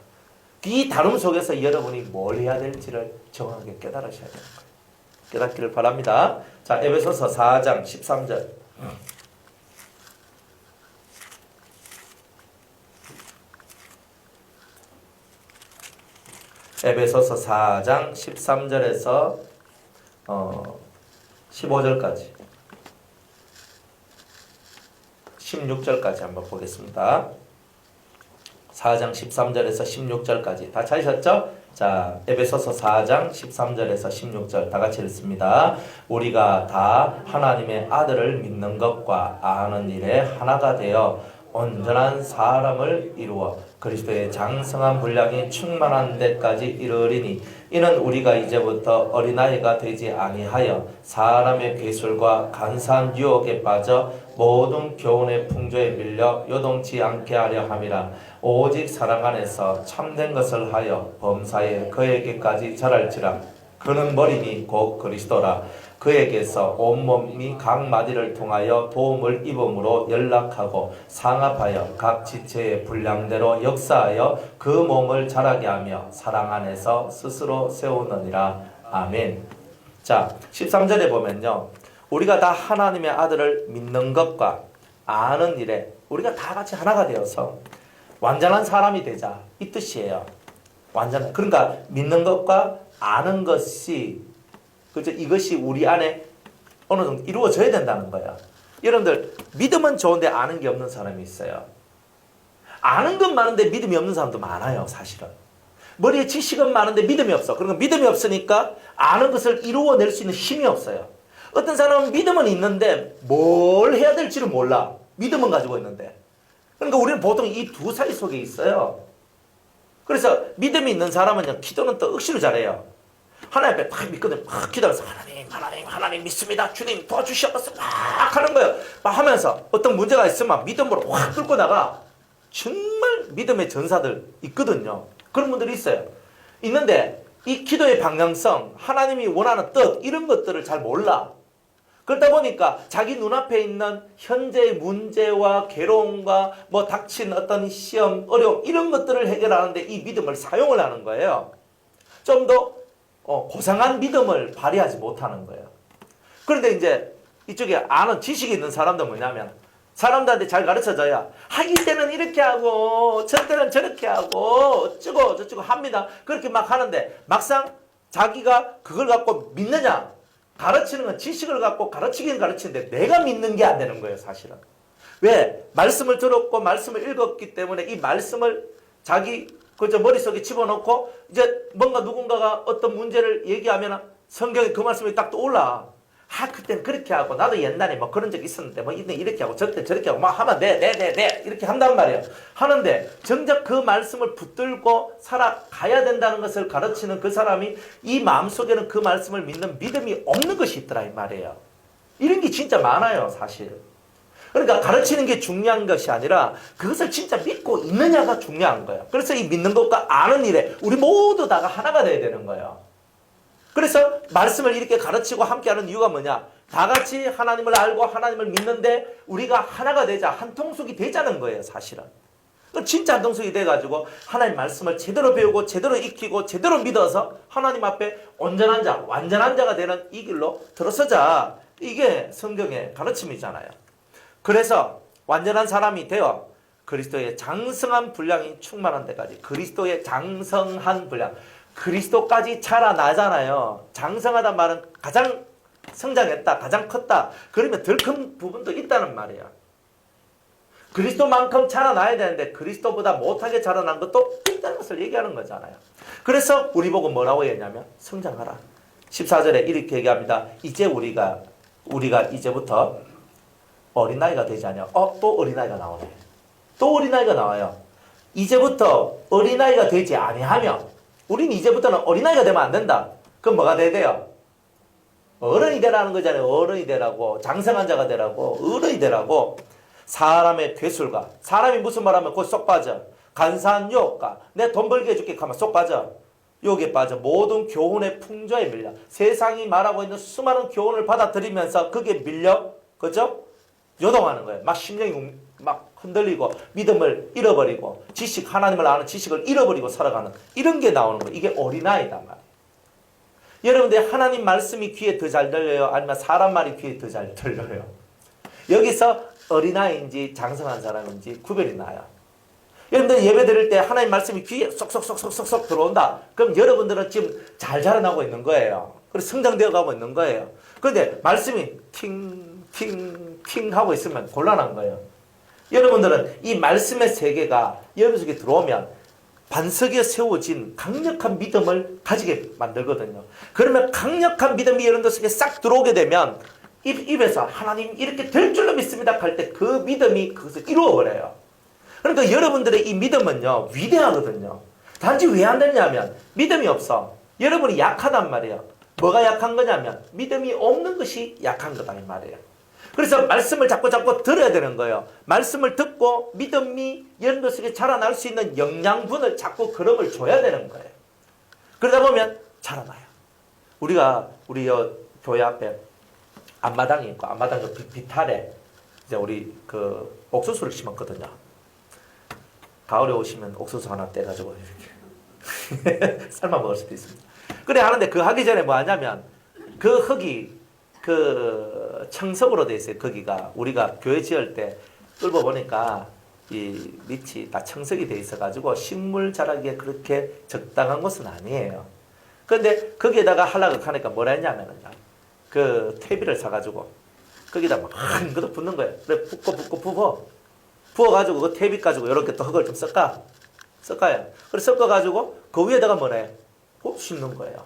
이 다룸 속에서 여러분이 뭘 해야 될지를 정확하게 깨달으셔야 되는 거예요. 깨닫기를 바랍니다. 자, 에베소서 4장 13절. 에베소서 4장 13절에서 15절까지 16절까지 한번 보겠습니다. 4장 13절에서 16절까지 다 찾으셨죠? 자, 에베소서 4장 13절에서 16절 다 같이 읽습니다. 우리가 다 하나님의 아들을 믿는 것과 아는 일에 하나가 되어 온전한 사람을 이루어 그리스도의 장성한 분량이 충만한 데까지 이르리니 이는 우리가 이제부터 어린아이가 되지 아니하여 사람의 괴술과 간사한 유혹에 빠져 모든 교훈의 풍조에 밀려 요동치 않게 하려 함이라. 오직 사랑 안에서 참된 것을 하여 범사에 그에게까지 자랄지라. 그는 머리니 곧 그리스도라. 그에게서 온몸이 각 마디를 통하여 도움을 입음으로 연락하고 상합하여 각 지체의 분량대로 역사하여 그 몸을 자라게 하며 사랑 안에서 스스로 세우느니라. 아멘. 자, 13절에 보면요, 우리가 다 하나님의 아들을 믿는 것과 아는 일에 우리가 다 같이 하나가 되어서 완전한 사람이 되자, 이 뜻이에요. 완전한. 그러니까 믿는 것과 아는 것이, 그죠? 이것이 우리 안에 어느 정도 이루어져야 된다는 거야. 여러분들, 믿음은 좋은데 아는 게 없는 사람이 있어요. 아는 건 많은데 믿음이 없는 사람도 많아요, 사실은. 머리에 지식은 많은데 믿음이 없어. 그러니까 믿음이 없으니까 아는 것을 이루어낼 수 있는 힘이 없어요. 어떤 사람은 믿음은 있는데 뭘 해야 될지를 몰라. 믿음은 가지고 있는데. 그러니까 우리는 보통 이 두 사이 속에 있어요. 그래서 믿음이 있는 사람은 기도는 또 억지로 잘해요. 하나님 앞에 막 믿거든. 막 기도하면서 하나님 믿습니다. 주님 도와주시옵소서. 막 하는 거예요. 막 하면서 어떤 문제가 있으면 믿음으로 확 뚫고 나가. 정말 믿음의 전사들 있거든요. 그런 분들이 있어요. 있는데 이 기도의 방향성, 하나님이 원하는 뜻, 이런 것들을 잘 몰라. 그러다 보니까 자기 눈앞에 있는 현재의 문제와 괴로움과 뭐 닥친 어떤 시험, 어려움, 이런 것들을 해결하는데 이 믿음을 사용을 하는 거예요. 좀 더 고상한 믿음을 발휘하지 못하는 거예요. 그런데 이제 이쪽에 아는 지식이 있는 사람도 뭐냐면, 사람들한테 잘 가르쳐줘야 이 때는 이렇게 하고 저 때는 저렇게 하고 어쩌고 저쩌고 합니다. 그렇게 막 하는데 막상 자기가 그걸 갖고 믿느냐? 가르치는 건 지식을 갖고 가르치긴 가르치는데 내가 믿는 게 안 되는 거예요, 사실은. 왜? 말씀을 들었고 말씀을 읽었기 때문에 이 말씀을 자기 그저 머릿속에 집어넣고 이제 뭔가 누군가가 어떤 문제를 얘기하면 성경에 그 말씀이 딱 떠올라. 아, 그때는 그렇게 하고 나도 옛날에 뭐 그런 적이 있었는데 뭐 이렇게 하고 저때 저렇게 하고 막 하면 네 이렇게 한단 말이에요. 하는데 정작 그 말씀을 붙들고 살아가야 된다는 것을 가르치는 그 사람이 이 마음속에는 그 말씀을 믿는 믿음이 없는 것이 있더라 이 말이에요. 이런 게 진짜 많아요, 사실. 그러니까 가르치는 게 중요한 것이 아니라 그것을 진짜 믿고 있느냐가 중요한 거예요. 그래서 이 믿는 것과 아는 일에 우리 모두 다가 하나가 돼야 되는 거예요. 그래서 말씀을 이렇게 가르치고 함께하는 이유가 뭐냐? 다 같이 하나님을 알고 하나님을 믿는데 우리가 하나가 되자, 한 통속이 되자는 거예요, 사실은. 진짜 한 통속이 돼가지고 하나님 말씀을 제대로 배우고 제대로 익히고 제대로 믿어서 하나님 앞에 온전한 자, 완전한 자가 되는 이 길로 들어서자. 이게 성경의 가르침이잖아요. 그래서 완전한 사람이 되어 그리스도의 장성한 분량이 충만한 데까지, 그리스도의 장성한 분량, 그리스도까지 자라나잖아요. 장성하단 말은 가장 성장했다, 가장 컸다. 그러면 덜 큰 부분도 있다는 말이야. 그리스도만큼 자라나야 되는데 그리스도보다 못하게 자라난 것도 있다는 것을 얘기하는 거잖아요. 그래서 우리 보고 뭐라고 했냐면 성장하라. 14절에 이렇게 얘기합니다. 이제 우리가 이제부터 어린아이가 되지 않냐. 또 어린아이가 나오네. 또 어린아이가 나와요. 이제부터 어린아이가 되지 아니하며, 우린 이제부터는 어린아이가 되면 안 된다. 그럼 뭐가 돼야 돼요? 어른이 되라는 거잖아요. 어른이 되라고. 장성한 자가 되라고. 어른이 되라고. 사람의 괴술과, 사람이 무슨 말 하면 곧 쏙 빠져. 간사한 유혹과, 내 돈 벌게 해줄게 하면 쏙 빠져. 유혹에 빠져. 모든 교훈의 풍조에 밀려. 세상이 말하고 있는 수많은 교훈을 받아들이면서 거기에 밀려, 그죠? 요동하는 거예요. 막 심령이 막 흔들리고 믿음을 잃어버리고 지식, 하나님을 아는 지식을 잃어버리고 살아가는 이런 게 나오는 거예요. 이게 어린아이단 말이에요. 여러분들 하나님 말씀이 귀에 더 잘 들려요? 아니면 사람 말이 귀에 더 잘 들려요? 여기서 어린아이인지 장성한 사람인지 구별이 나요. 여러분들 예배 드릴 때 하나님 말씀이 귀에 쏙쏙쏙쏙쏙 들어온다. 그럼 여러분들은 지금 잘 자라나고 있는 거예요. 그래서 성장되어 가고 있는 거예요. 그런데 말씀이 팅 하고 있으면 곤란한 거예요. 여러분들은 이 말씀의 세계가 여러분 속에 들어오면 반석에 세워진 강력한 믿음을 가지게 만들거든요. 그러면 강력한 믿음이 여러분들 속에 싹 들어오게 되면 입에서 하나님 이렇게 될 줄로 믿습니다 할 때 그 믿음이 그것을 이루어버려요. 그러니까 여러분들의 이 믿음은요 위대하거든요. 단지 왜 안 되냐면 믿음이 없어. 여러분이 약하단 말이에요. 뭐가 약한 거냐면 믿음이 없는 것이 약한 거다 이 말이에요. 그래서 말씀을 자꾸 들어야 되는 거예요. 말씀을 듣고 믿음이 여러분들 속에 자라날 수 있는 영양분을 자꾸 그릇을 줘야 되는 거예요. 그러다 보면 자라나요. 우리 교회 앞에 앞마당이 있고 앞마당 그 비탈에 이제 우리 그 옥수수를 심었거든요. 가을에 오시면 옥수수 하나 떼가지고 이렇게 삶아 먹을 수도 있습니다. 그래 하는데 그 하기 전에 뭐 하냐면 그 흙이 그 청석으로 돼 있어요. 거기가 우리가 교회 지을 때 뚫어 보니까 이 밑이 다 청석이 돼 있어 가지고 식물 자라기에 그렇게 적당한 곳은 아니에요. 그런데 거기에다가 하려고 하니까 뭐라 했냐면은 그 퇴비를 사 가지고 거기다 막 한 그릇 붓는 거예요. 그래 부어 가지고 그 퇴비 가지고 이렇게 또 흙을 좀 섞어요. 그래 섞어 가지고 그 위에다가 뭐래? 심는 거예요.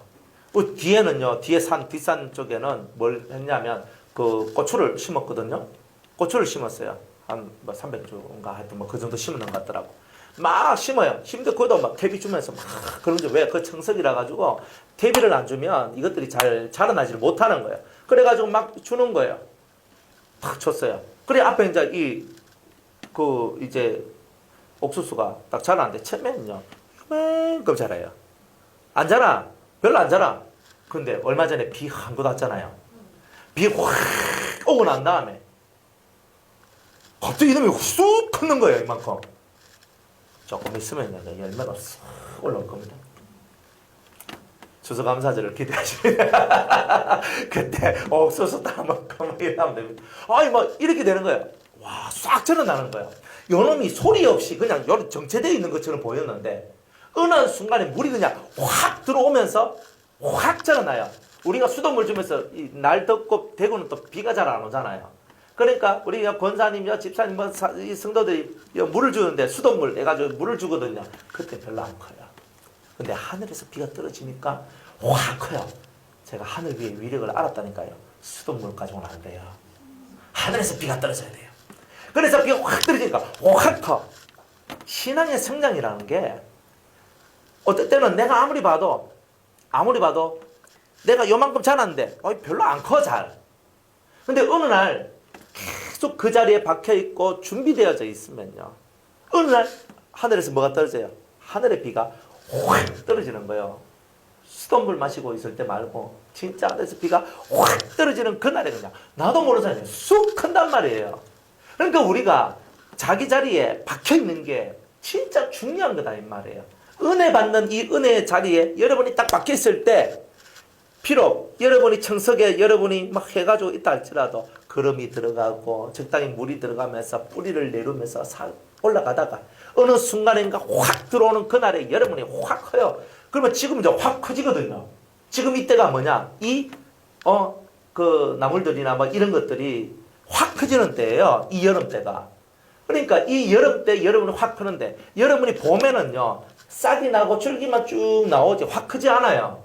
뒤에는요, 뒷산 쪽에는 뭘 했냐면, 그 고추를 심었거든요. 고추를 심었어요. 한, 300주인가 하여튼 그 정도 심는 것 같더라고. 막 심어요. 심는데 그것도 막 퇴비 주면서 막, 그런데 왜 그 청석이라 가지고 퇴비를 안 주면 이것들이 잘 자라나지를 못하는 거예요. 그래가지고 막 주는 거예요. 탁 줬어요. 그래, 앞에 이제 옥수수가 딱 자라는데 처음에는요, 이만큼 자라요. 안 자라. 별로 안 자라. 근데 얼마 전에 비 한 번 왔잖아요. 비 확 오고 난 다음에 갑자기 이놈이 쑥 컸는 거예요. 이만큼. 조금 있으면 열매가 쑥 올라올 겁니다. 추수감사절을 기대하시면 그때 옥수수 따먹고 이러면 됩니다. 아니 막 이렇게 되는 거예요. 와, 싹 자라나는 거예요. 요놈이 소리 없이 그냥 정체되어 있는 것처럼 보였는데 어느 순간에 물이 그냥 확 들어오면서 확 자라나요. 우리가 수돗물 주면서 날 덥고 대구는 또 비가 잘 안 오잖아요. 그러니까 우리 권사님, 집사님, 이 성도들이 물을 주는데 수돗물 해가지고 물을 주거든요. 그때 별로 안 커요. 근데 하늘에서 비가 떨어지니까 확 커요. 제가 하늘 위의 위력을 알았다니까요. 수돗물 가지고는 안 돼요. 하늘에서 비가 떨어져야 돼요. 그래서 비가 확 떨어지니까 확 커. 신앙의 성장이라는 게 어떨 때는 내가 아무리 봐도 내가 요만큼 자랐는데 별로 안 커 잘. 근데 어느 날 계속 그 자리에 박혀있고 준비되어져 있으면요, 어느 날 하늘에서 뭐가 떨어져요? 하늘의 비가 확 떨어지는 거예요. 수돗물 마시고 있을 때 말고 진짜 하늘에서 비가 확 떨어지는 그날에 그냥 나도 모르는 사이에 쑥 큰단 말이에요. 그러니까 우리가 자기 자리에 박혀있는 게 진짜 중요한 거다 이 말이에요. 은혜 받는 이 은혜의 자리에 여러분이 딱 박혀있을 때 비록 여러분이 청석에 여러분이 막 해가지고 있다 할지라도 거름이 들어가고 적당히 물이 들어가면서 뿌리를 내리면서 올라가다가 어느 순간인가 확 들어오는 그날에 여러분이 확 커요. 그러면 지금 이제 확 커지거든요. 지금 이때가 뭐냐? 그 나물들이나 뭐 이런 것들이 확 커지는 때예요. 이 여름 때가. 그러니까 이 여름 때 여러분이 확 크는데 여러분이 봄에는요, 싹이 나고 줄기만 쭉 나오지 확 크지 않아요.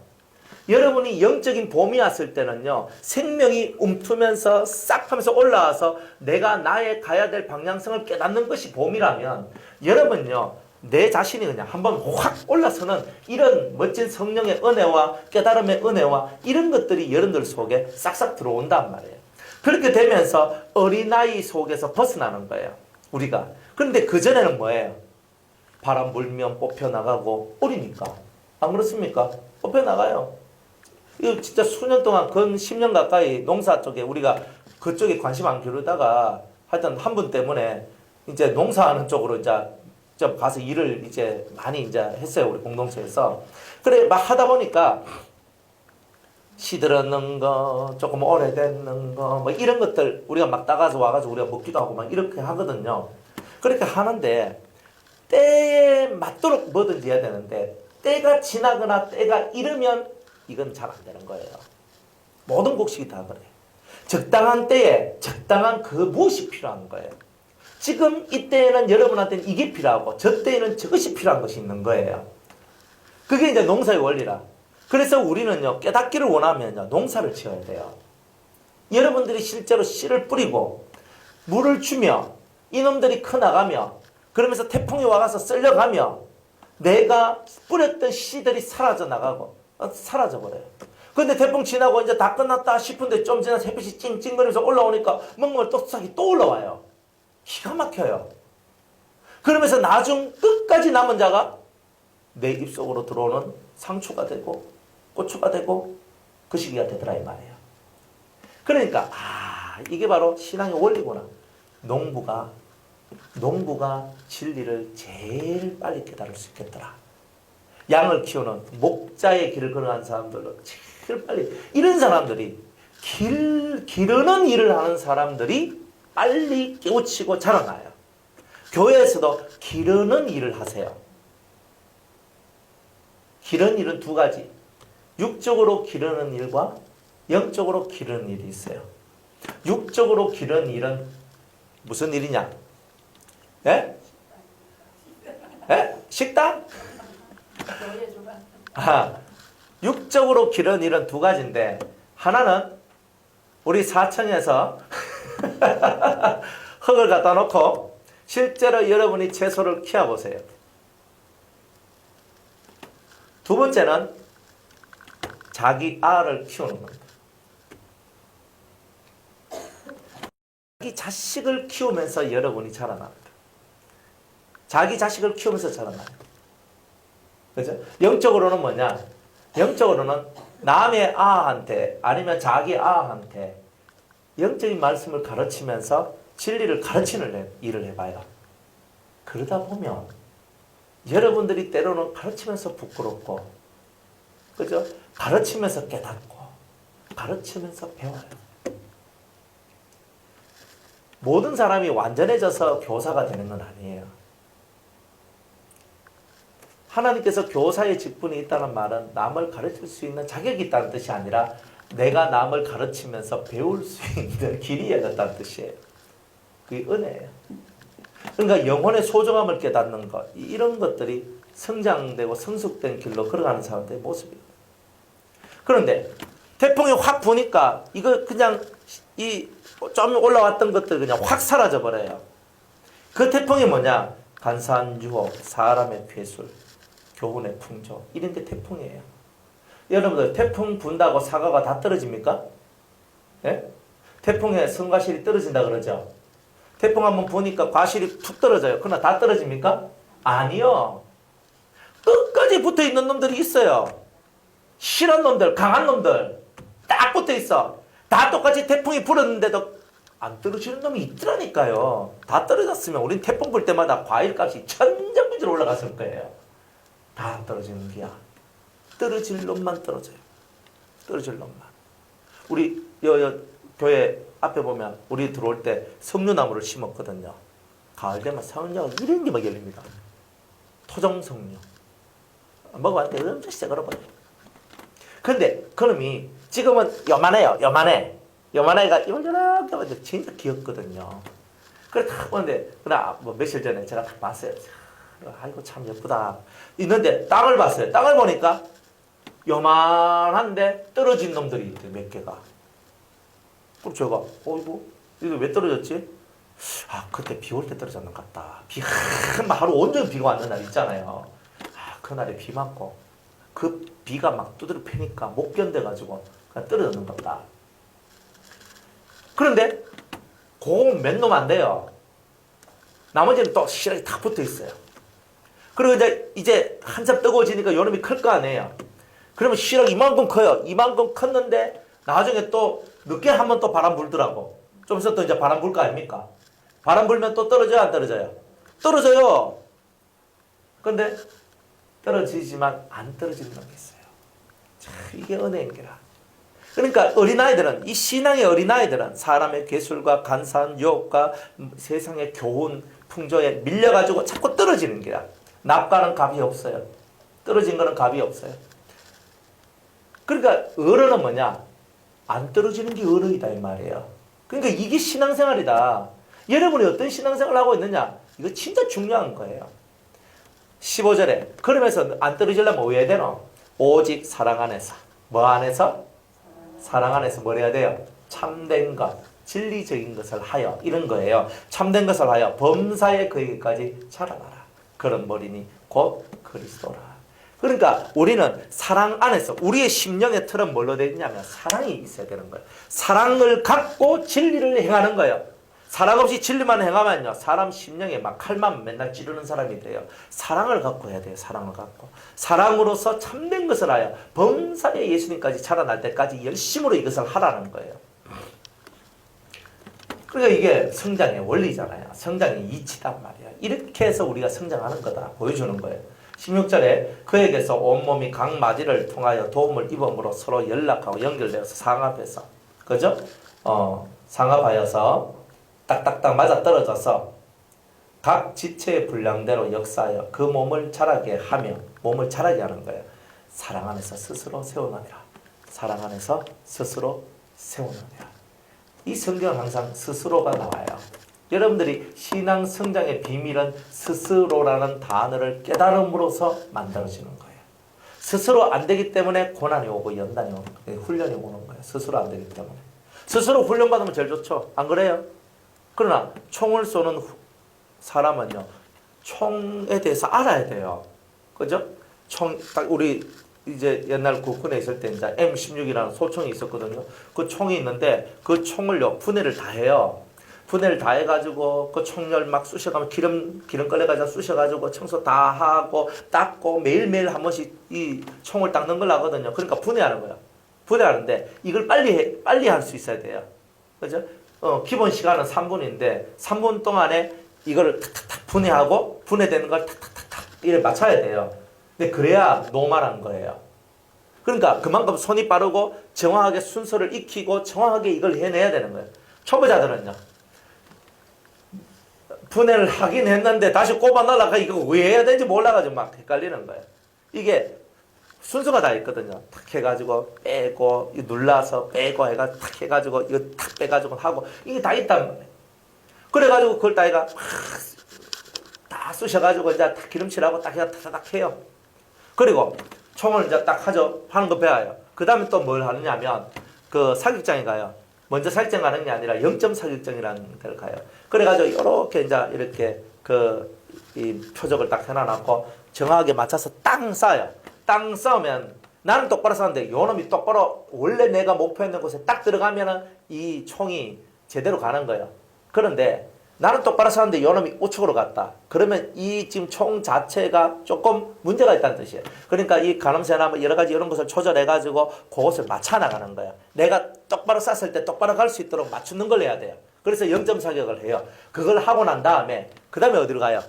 여러분이 영적인 봄이 왔을 때는요, 생명이 움트면서 싹 하면서 올라와서 내가 나의 가야 될 방향성을 깨닫는 것이 봄이라면 여러분요, 내 자신이 그냥 한번 확 올라서는 이런 멋진 성령의 은혜와 깨달음의 은혜와 이런 것들이 여러분들 속에 싹싹 들어온단 말이에요. 그렇게 되면서 어린아이 속에서 벗어나는 거예요, 우리가. 그런데 그전에는 뭐예요? 바람 불면 뽑혀나가고 어리니까. 안 그렇습니까? 뽑혀나가요. 이거 진짜 수년 동안 근 10년 가까이 농사 쪽에 우리가 그쪽에 관심 안 기울다가 하여튼 한 분 때문에 이제 농사하는 쪽으로 이제 좀 가서 일을 이제 많이 이제 했어요. 우리 공동체에서. 그래 막 하다 보니까 시들었는 거, 조금 오래됐는 거, 뭐 이런 것들 우리가 막 따가서 와가지고 우리가 먹기도 하고 막 이렇게 하거든요. 그렇게 하는데 때에 맞도록 뭐든지 해야 되는데 때가 지나거나 때가 이르면 이건 잘 안 되는 거예요. 모든 곡식이 다 그래요. 적당한 때에 적당한 그 무엇이 필요한 거예요. 지금 이때에는 여러분한테는 이게 필요하고 저 때에는 저것이 필요한 것이 있는 거예요. 그게 이제 농사의 원리라. 그래서 우리는요, 깨닫기를 원하면요, 농사를 지어야 돼요. 여러분들이 실제로 씨를 뿌리고 물을 주며 이놈들이 커나가며 그러면서 태풍이 와가서 쓸려가며 내가 뿌렸던 씨들이 사라져 나가고 사라져 버려요. 근데 태풍 지나고 이제 다 끝났다 싶은데 좀 지나서 햇빛이 찡찡거리면서 올라오니까 먹물 또 싹이 또 올라와요. 기가 막혀요. 그러면서 나중 끝까지 남은 자가 내 입속으로 들어오는 상추가 되고 고추가 되고 그 시기가 되더라 이 말이에요. 그러니까 이게 바로 신앙의 원리구나. 농부가 진리를 제일 빨리 깨달을 수 있겠더라. 양을 키우는 목자의 길을 걸어가는 사람들로 제일 빨리, 이런 사람들이 기르는 일을 하는 사람들이 빨리 깨우치고 자라나요. 교회에서도 기르는 일을 하세요. 기르는 일은 두 가지. 육적으로 기르는 일과 영적으로 기르는 일이 있어요. 육적으로 기르는 일은 무슨 일이냐? 예? 예? 식당? 육적으로 기르는 일은 두 가지인데 하나는 우리 사천에서 흙을 갖다 놓고 실제로 여러분이 채소를 키워보세요. 두 번째는 자기 알을 키우는 겁니다. 자기 자식을 키우면서 여러분이 자라납니다. 자기 자식을 키우면서 자라나요. 그죠? 영적으로는 뭐냐? 영적으로는 남의 아한테 아니면 자기 아한테 영적인 말씀을 가르치면서 진리를 가르치는 일을 해봐요. 그러다 보면 여러분들이 때로는 가르치면서 부끄럽고, 그죠? 가르치면서 깨닫고, 가르치면서 배워요. 모든 사람이 완전해져서 교사가 되는 건 아니에요. 하나님께서 교사의 직분이 있다는 말은 남을 가르칠 수 있는 자격이 있다는 뜻이 아니라 내가 남을 가르치면서 배울 수 있는 길이 열렸다는 뜻이에요. 그게 은혜예요. 그러니까 영혼의 소중함을 깨닫는 것, 이런 것들이 성장되고 성숙된 길로 걸어가는 사람들의 모습이에요. 그런데 태풍이 확 부니까 이거 그냥 이 좀 올라왔던 것들 그냥 확 사라져 버려요. 그 태풍이 뭐냐? 간사한 유혹, 사람의 괴술, 교훈의 풍조, 이런 게 태풍이에요. 여러분들 태풍 분다고 사과가 다 떨어집니까? 예? 태풍에 성과실이 떨어진다 그러죠. 태풍 한번 부니까 과실이 툭 떨어져요. 그러나 다 떨어집니까? 아니요. 끝까지 붙어 있는 놈들이 있어요. 실한 놈들, 강한 놈들 딱 붙어 있어. 다 똑같이 태풍이 불었는데도 안 떨어지는 놈이 있더라니까요. 다 떨어졌으면 우린 태풍 불 때마다 과일값이 천정부지로 올라갔을 거예요. 다 안 떨어지는 게야. 떨어질 놈만 떨어져요. 떨어질 놈만. 우리 교회 앞에 보면 우리 들어올 때 석류나무를 심었거든요. 가을 되면 석류가 이런 게 막 열립니다. 토종석류. 먹어봤는데 엄청 새거려버려요. 근데 그놈이 지금은 요만해요. 요만해가 이렇게 진짜 귀엽거든요. 그래 딱 보는데 그나 뭐 며칠 전에 제가 딱 봤어요. 아이고 참 예쁘다. 있는데 땅을 봤어요. 땅을 보니까 요만한데 떨어진 놈들이 있대 몇 개가. 그럼 제가 어이구 이거 왜 떨어졌지? 아 그때 비 올 때 떨어졌는 것 같다. 하루 온종일 비가 왔는 날 있잖아요. 아 그날에 비 맞고 그 비가 막 두드려 패니까 못 견뎌가지고 그냥 떨어졌는 겁니다. 그런데 그건 몇 놈 안 돼요. 나머지는 또 실하게 탁 붙어 있어요. 그리고 이제 한참 뜨거워지니까 요놈이 클 거 아니에요. 그러면 실하게 이만큼 커요. 이만큼 컸는데 나중에 또 늦게 한번 또 바람 불더라고. 좀 있어 또 이제 바람 불 거 아닙니까? 바람 불면 또 떨어져요, 안 떨어져요? 떨어져요. 근데 떨어지지만 안 떨어지는 게 있어요. 참 이게 은혜인 게라. 그러니까 어린아이들은, 이 신앙의 어린아이들은 사람의 괴술과 간사한 유혹과 세상의 교훈, 풍조에 밀려가지고 자꾸 떨어지는 게야. 납가는 값이 없어요. 떨어진 거는 값이 없어요. 그러니까 어른은 뭐냐? 안 떨어지는 게 어른이다 이 말이에요. 그러니까 이게 신앙생활이다. 여러분이 어떤 신앙생활을 하고 있느냐? 이거 진짜 중요한 거예요. 15절에 그러면서 안 떨어지려면 왜 되노? 오직 사랑 안에서. 뭐 안에서? 사랑 안에서 뭘 해야 돼요? 참된 것, 진리적인 것을 하여, 이런 거예요. 참된 것을 하여 범사에 그에게까지 자라나라. 그런 머리니 곧 그리스도라. 그러니까 우리는 사랑 안에서, 우리의 심령의 틀은 뭘로 되어 있냐면 사랑이 있어야 되는 거예요. 사랑을 갖고 진리를 행하는 거예요. 사랑 없이 진리만 행하면요, 사람 심령에 막 칼만 맨날 찌르는 사람이 돼요. 사랑을 갖고 해야 돼요. 사랑을 갖고. 사랑으로서 참된 것을 하여 범사에 예수님까지 자라날 때까지 열심으로 이것을 하라는 거예요. 그러니까 이게 성장의 원리잖아요. 성장의 이치단 말이야. 이렇게 해서 우리가 성장하는 거다 보여주는 거예요. 16절에 그에게서 온몸이 각 마디를 통하여 도움을 입음으로 서로 연락하고 연결되어서 상합해서, 그죠? 상합하여서 딱딱딱 맞아 떨어져서 각 지체의 분량대로 역사하여 그 몸을 자라게 하며, 몸을 자라게 하는 거예요. 사랑 안에서 스스로 세워나니라. 사랑 안에서 스스로 세워나니라. 이 성경은 항상 스스로가 나와요. 여러분들이 신앙 성장의 비밀은 스스로라는 단어를 깨달음으로써 만들어지는 거예요. 스스로 안 되기 때문에 고난이 오고 연단이 오는 거예요. 훈련이 오는 거예요. 스스로 안 되기 때문에. 스스로 훈련받으면 제일 좋죠. 안 그래요? 그러나 총을 쏘는 사람은요, 총에 대해서 알아야 돼요. 그죠? 딱 우리 이제 옛날 국군에 있을 때 이제 M16이라는 소총이 있었거든요. 그 총이 있는데 그 총을요, 분해를 다 해요. 분해를 다 해가지고 그 총열 막 쑤셔가면 기름 꺼내가지고 쑤셔가지고 청소 다 하고 닦고 매일매일 한 번씩 이 총을 닦는 걸 하거든요. 그러니까 분해하는 거예요. 분해하는데 이걸 빨리 할 수 있어야 돼요. 그죠? 기본 시간은 3분인데 3분 동안에 이거를 탁탁탁 분해하고 분해되는 걸 탁탁탁탁 이렇게 맞춰야 돼요. 근데 그래야 노멀한 거예요. 그러니까 그만큼 손이 빠르고 정확하게 순서를 익히고 정확하게 이걸 해내야 되는 거예요. 초보자들은요, 분해를 하긴 했는데 다시 꼽아 넣으려고 이거 왜 해야 되는지 몰라가지고 막 헷갈리는 거예요. 이게 순서가 다 있거든요. 탁 해가지고 빼고 눌러서 빼고 해가 탁 해가지고 이거 탁 빼가지고 하고 이게 다 있단 말이에요. 그래가지고 그걸 따위가 다 쑤셔가지고 이제 딱 기름칠하고 딱 해서 타닥 해요. 그리고 총을 이제 딱 하는 거 배워요. 그 다음에 또 뭘 하느냐면 그 사격장에 가요. 먼저 사격장 가는 게 아니라 0점 사격장이라는 데를 가요. 그래가지고 이렇게 이제 이렇게 이 표적을 딱 해놔놓고 정확하게 맞춰서 땅 쏴요. 땅 쏘면 나는 똑바로 쐈는데 요놈이 똑바로 원래 내가 목표했는 곳에 딱 들어가면은 이 총이 제대로 가는 거예요. 그런데 나는 똑바로 쐈는데 요놈이 우측으로 갔다. 그러면 이 지금 총 자체가 조금 문제가 있다는 뜻이에요. 그러니까 이 가늠쇠나 뭐 여러 가지 이런 것을 조절해가지고 그것을 맞춰 나가는 거예요. 내가 똑바로 쐈을 때 똑바로 갈 수 있도록 맞추는 걸 해야 돼요. 그래서 0점 사격을 해요. 그걸 하고 난 다음에 그 다음에 어디로 가요?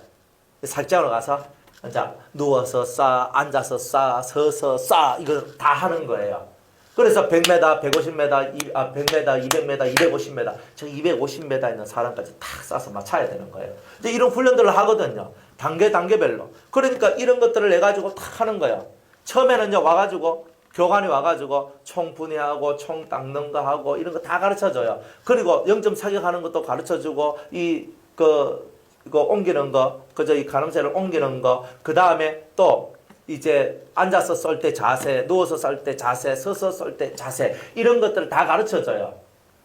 살짝으로 가서 이제 누워서 쏴, 앉아서 쏴, 서서 쏴 이걸 다 하는 거예요. 그래서 100m, 150m, 100m, 200m, 250m, 저 250m 있는 사람까지 탁 쏴서 맞춰야 되는 거예요. 이제 이런 훈련들을 하거든요. 단계별로. 그러니까 이런 것들을 내가지고 탁 하는 거예요. 처음에는요, 와가지고, 교관이 와가지고, 총 분해하고, 총 닦는 거 하고, 이런 거 다 가르쳐 줘요. 그리고 0점 사격하는 것도 가르쳐 주고, 이거 옮기는 거, 이 가늠쇠를 옮기는 거, 그 다음에 또, 이제 앉아서 쏠 때 자세, 누워서 쏠 때 자세, 서서 쏠 때 자세 이런 것들을 다 가르쳐줘요.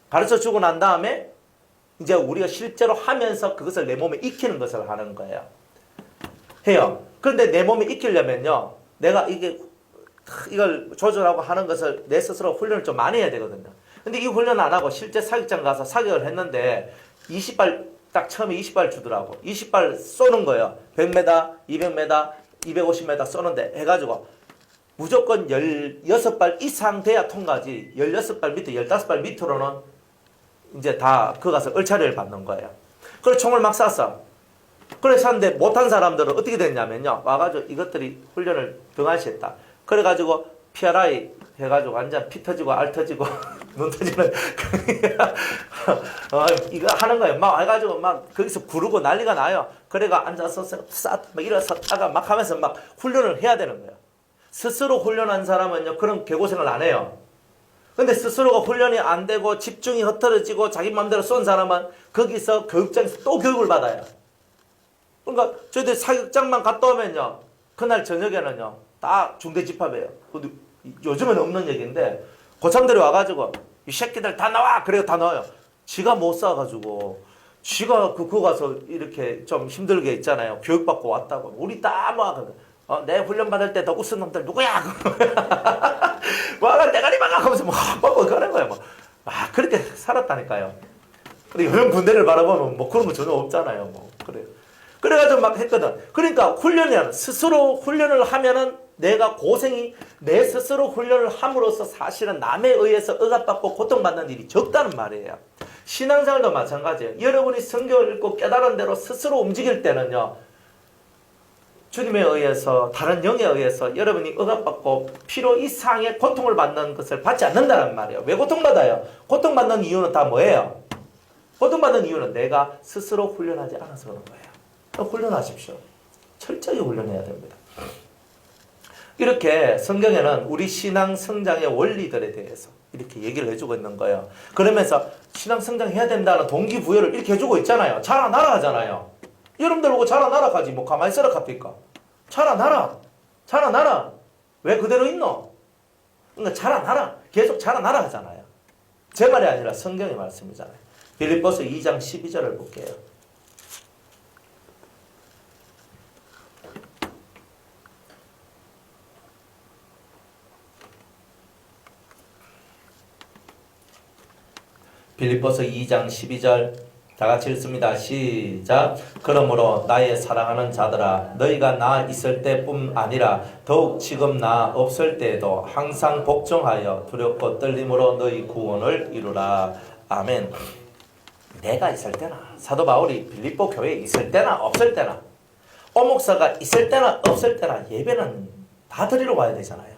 가르쳐주고 난 다음에 이제 우리가 실제로 하면서 그것을 내 몸에 익히는 것을 하는 거예요. 해요. 그런데 내 몸에 익히려면요. 내가 이걸 조절하고 하는 것을 내 스스로 훈련을 좀 많이 해야 되거든요. 근데 이 훈련 안 하고 실제 사격장 가서 사격을 했는데 20발 딱 처음에 20발 주더라고. 20발 쏘는 거예요. 100m, 200m, 250m 쏘는데 해가지고 무조건 16발 이상 돼야 통과지 16발 밑에 15발 밑으로는 이제 다 그 가서 얼차례를 받는 거예요. 그래서 총을 막 쐈어. 그래서 쐈는데 못한 사람들은 어떻게 됐냐면요. 와가지고 이것들이 훈련을 등한시했다. 그래가지고 PRI 해가지고 완전 피 터지고 알 터지고 눈 터지는 이거 하는 거예요. 막 해가지고 막 거기서 구르고 난리가 나요. 그래가 앉아서 막 일어섰다가 막 하면서 막 훈련을 해야 되는 거예요. 스스로 훈련한 사람은요 그런 개고생을 안 해요. 근데 스스로가 훈련이 안 되고 집중이 흐트러지고 자기 마음대로 쏜 사람은 거기서 교육장에서 또 교육을 받아요. 그러니까 저희들 사격장만 갔다 오면요 그날 저녁에는요 다 중대집합이에요. 근데 요즘은 없는 얘기인데 고참들이 와가지고 이 새끼들 다 나와! 그래요 다 나와요. 지가 못 쏴가지고 지가 그거 가서 이렇게 좀 힘들게 있잖아요. 교육받고 왔다고 우리 다 막 내 훈련 받을 때 더 웃은 놈들 누구야? 와가 대가리 막아 하면서 뭐 그러는 거예요. 막 그렇게 살았다니까요. 근데 요즘 군대를 바라보면 뭐 그런 거 전혀 없잖아요. 뭐 그래요. 그래가지고 막 했거든. 그러니까 훈련이야. 스스로 훈련을 하면은 내가 고생이 내 스스로 훈련을 함으로써 사실은 남에 의해서 억압받고 고통받는 일이 적다는 말이에요. 신앙생활도 마찬가지예요. 여러분이 성경을 읽고 깨달은 대로 스스로 움직일 때는요. 주님에 의해서 다른 영에 의해서 여러분이 억압받고 필요 이상의 고통을 받는 것을 받지 않는다는 말이에요. 왜 고통받아요? 고통받는 이유는 다 뭐예요? 고통받는 이유는 내가 스스로 훈련하지 않아서 그런 거예요. 훈련하십시오. 철저히 훈련해야 됩니다. 이렇게 성경에는 우리 신앙 성장의 원리들에 대해서 이렇게 얘기를 해주고 있는 거예요. 그러면서 신앙 성장해야 된다는 동기부여를 이렇게 해주고 있잖아요. 자라나라 하잖아요. 여러분들 보고 자라나라 가지 뭐 가만히 있어라 갑니까? 자라나라. 왜 그대로 있노? 그러니까 자라나라. 계속 자라나라 하잖아요. 제 말이 아니라 성경의 말씀이잖아요. 빌립보서 2장 12절을 볼게요. 빌립보서 2장 12절 다 같이 읽습니다. 시작. 그러므로 나의 사랑하는 자들아 너희가 나 있을 때뿐 아니라 더욱 지금 나 없을 때에도 항상 복종하여 두렵고 떨림으로 너희 구원을 이루라. 아멘. 내가 있을 때나 사도 바울이 빌립보 교회에 있을 때나 없을 때나 오목사가 있을 때나 없을 때나 예배는 다 드리러 와야 되잖아요.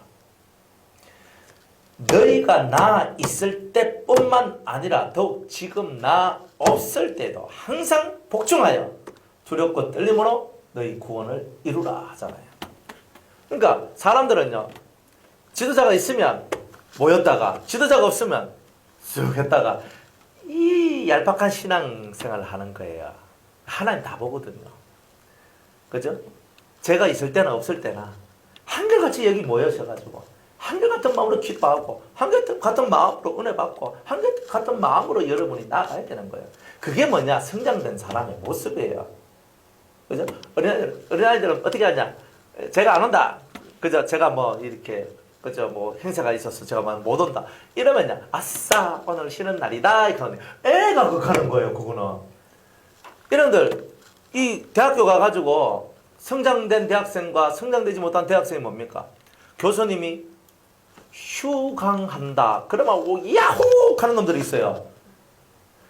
너희가 나 있을 때뿐만 아니라 더욱 지금 나 없을 때도 항상 복종하여 두렵고 떨림으로 너희 구원을 이루라 하잖아요. 그러니까 사람들은요, 지도자가 있으면 모였다가 지도자가 없으면 쑥 했다가 이 얄팍한 신앙생활을 하는 거예요. 하나님 다 보거든요. 그죠? 제가 있을 때나 없을 때나 한결같이 여기 모여셔가지고 한결같은 마음으로 기도하고 한결같은 마음으로 은혜 받고 한결같은 마음으로 여러분이 나아가야 되는 거예요. 그게 뭐냐? 성장된 사람의 모습이에요. 그죠? 어린아이들은 어떻게 하냐? 제가 안 온다. 그죠? 제가 뭐 이렇게 그죠? 뭐 행사가 있어서 제가 못 온다. 이러면요, 아싸 오늘 쉬는 날이다. 이렇게 애가 극하는 거예요. 그거는. 이런들 이 대학교 가가지고 성장된 대학생과 성장되지 못한 대학생이 뭡니까? 교수님이 휴강한다. 그러면 야호 하는 놈들이 있어요.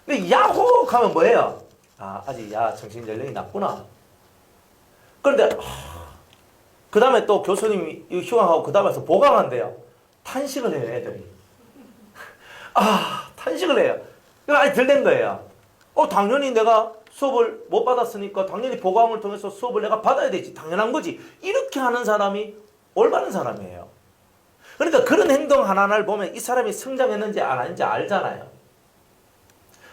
근데 야호 하면 뭐예요? 아, 아직 정신 연령이 낮구나. 그런데 그 다음에 또 교수님이 휴강하고 그 다음에서 보강한대요. 탄식을 해요, 애들이. 탄식을 해요. 이거 아니 덜 된 거예요. 당연히 내가 수업을 못 받았으니까 당연히 보강을 통해서 수업을 내가 받아야 되지. 당연한 거지. 이렇게 하는 사람이 올바른 사람이에요. 그러니까 그런 행동 하나하나를 보면 이 사람이 성장했는지 안 했는지 알잖아요.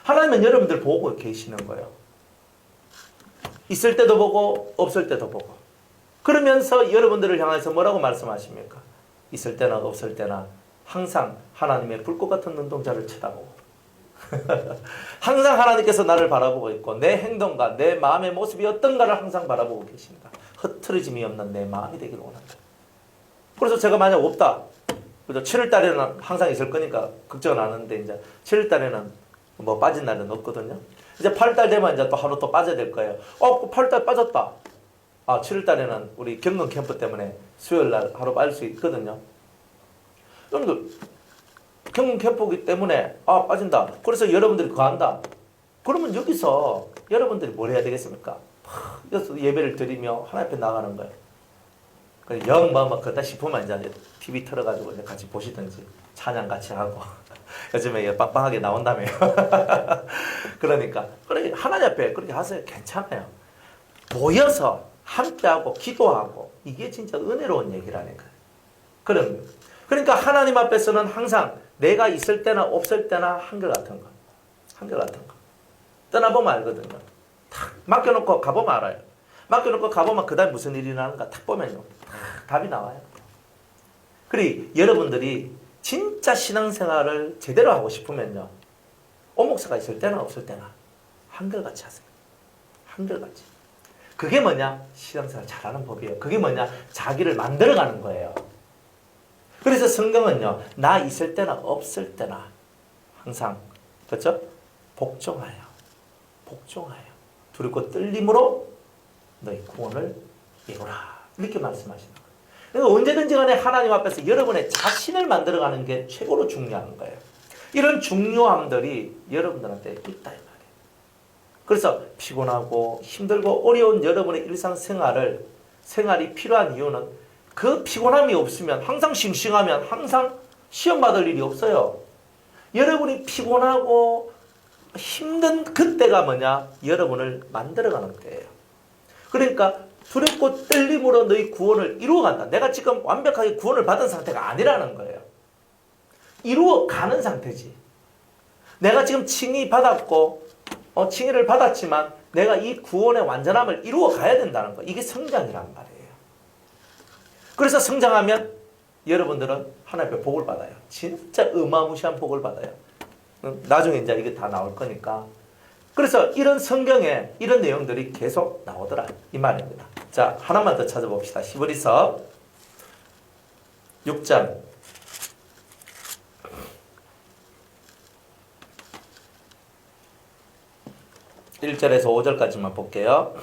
하나님은 여러분들 보고 계시는 거예요. 있을 때도 보고 없을 때도 보고. 그러면서 여러분들을 향해서 뭐라고 말씀하십니까? 있을 때나 없을 때나 항상 하나님의 불꽃 같은 눈동자를 쳐다보고 항상 하나님께서 나를 바라보고 있고 내 행동과 내 마음의 모습이 어떤가를 항상 바라보고 계십니다. 흐트러짐이 없는 내 마음이 되기를 원한다. 그래서 제가 만약 없다. 그죠? 7월 달에는 항상 있을 거니까 걱정은 안 하는데 이제 7월 달에는 뭐 빠진 날은 없거든요. 이제 8월 달 되면 이제 또 하루 또 빠져야 될 거예요. 8월 달 빠졌다. 7월 달에는 우리 경건 캠프 때문에 수요일 날 하루 빠질 수 있거든요. 여러분들 경건 캠프이기 때문에 빠진다. 그래서 여러분들이 그거 한다. 그러면 여기서 여러분들이 뭘 해야 되겠습니까? 여기서 예배를 드리며 하나님 앞에 나가는 거예요. 영 막 그렇다 싶으면 이제 TV 틀어가지고 이제 같이 보시든지 찬양 같이 하고 요즘에 빵빵하게 나온다며요. 그러니까 그래 하나님 앞에 그렇게 하세요. 괜찮아요. 모여서 함께하고 기도하고 이게 진짜 은혜로운 얘기라는 거예요. 그러니까 하나님 앞에서는 항상 내가 있을 때나 없을 때나 한결같은 거. 한결같은 거. 떠나보면 알거든요. 탁 맡겨놓고 가보면 알아요. 맡겨놓고 가보면 그 다음에 무슨 일이 나는가 탁 보면요. 답이 나와요. 그리고 여러분들이 진짜 신앙생활을 제대로 하고 싶으면요. 오목사가 있을 때나 없을 때나 한결같이 하세요. 한결같이. 그게 뭐냐? 신앙생활 잘하는 법이에요. 그게 뭐냐? 자기를 만들어가는 거예요. 그래서 성경은요. 나 있을 때나 없을 때나 항상 그렇죠? 복종하여. 복종하여. 두렵고 떨림으로 너희 구원을 이루라. 이렇게 말씀하시는 거예요. 그러니까 언제든지 간에 하나님 앞에서 여러분의 자신을 만들어가는 게 최고로 중요한 거예요. 이런 중요함들이 여러분들한테 있다 이 말이에요. 그래서 피곤하고 힘들고 어려운 여러분의 생활이 필요한 이유는 그 피곤함이 없으면 항상 싱싱하면 항상 시험 받을 일이 없어요. 여러분이 피곤하고 힘든 그때가 뭐냐? 여러분을 만들어가는 때예요. 그러니까 두렵고 떨림으로 너희 구원을 이루어간다. 내가 지금 완벽하게 구원을 받은 상태가 아니라는 거예요. 이루어가는 상태지. 내가 지금 칭의 받았고 칭의를 받았지만 내가 이 구원의 완전함을 이루어가야 된다는 거. 이게 성장이란 말이에요. 그래서 성장하면 여러분들은 하나님의 복을 받아요. 진짜 어마무시한 복을 받아요. 나중에 이제 이게 다 나올 거니까. 그래서 이런 성경에 이런 내용들이 계속 나오더라. 이 말입니다. 자, 하나만 더 찾아봅시다. 히브리서 6장 1절에서 5절까지만 볼게요.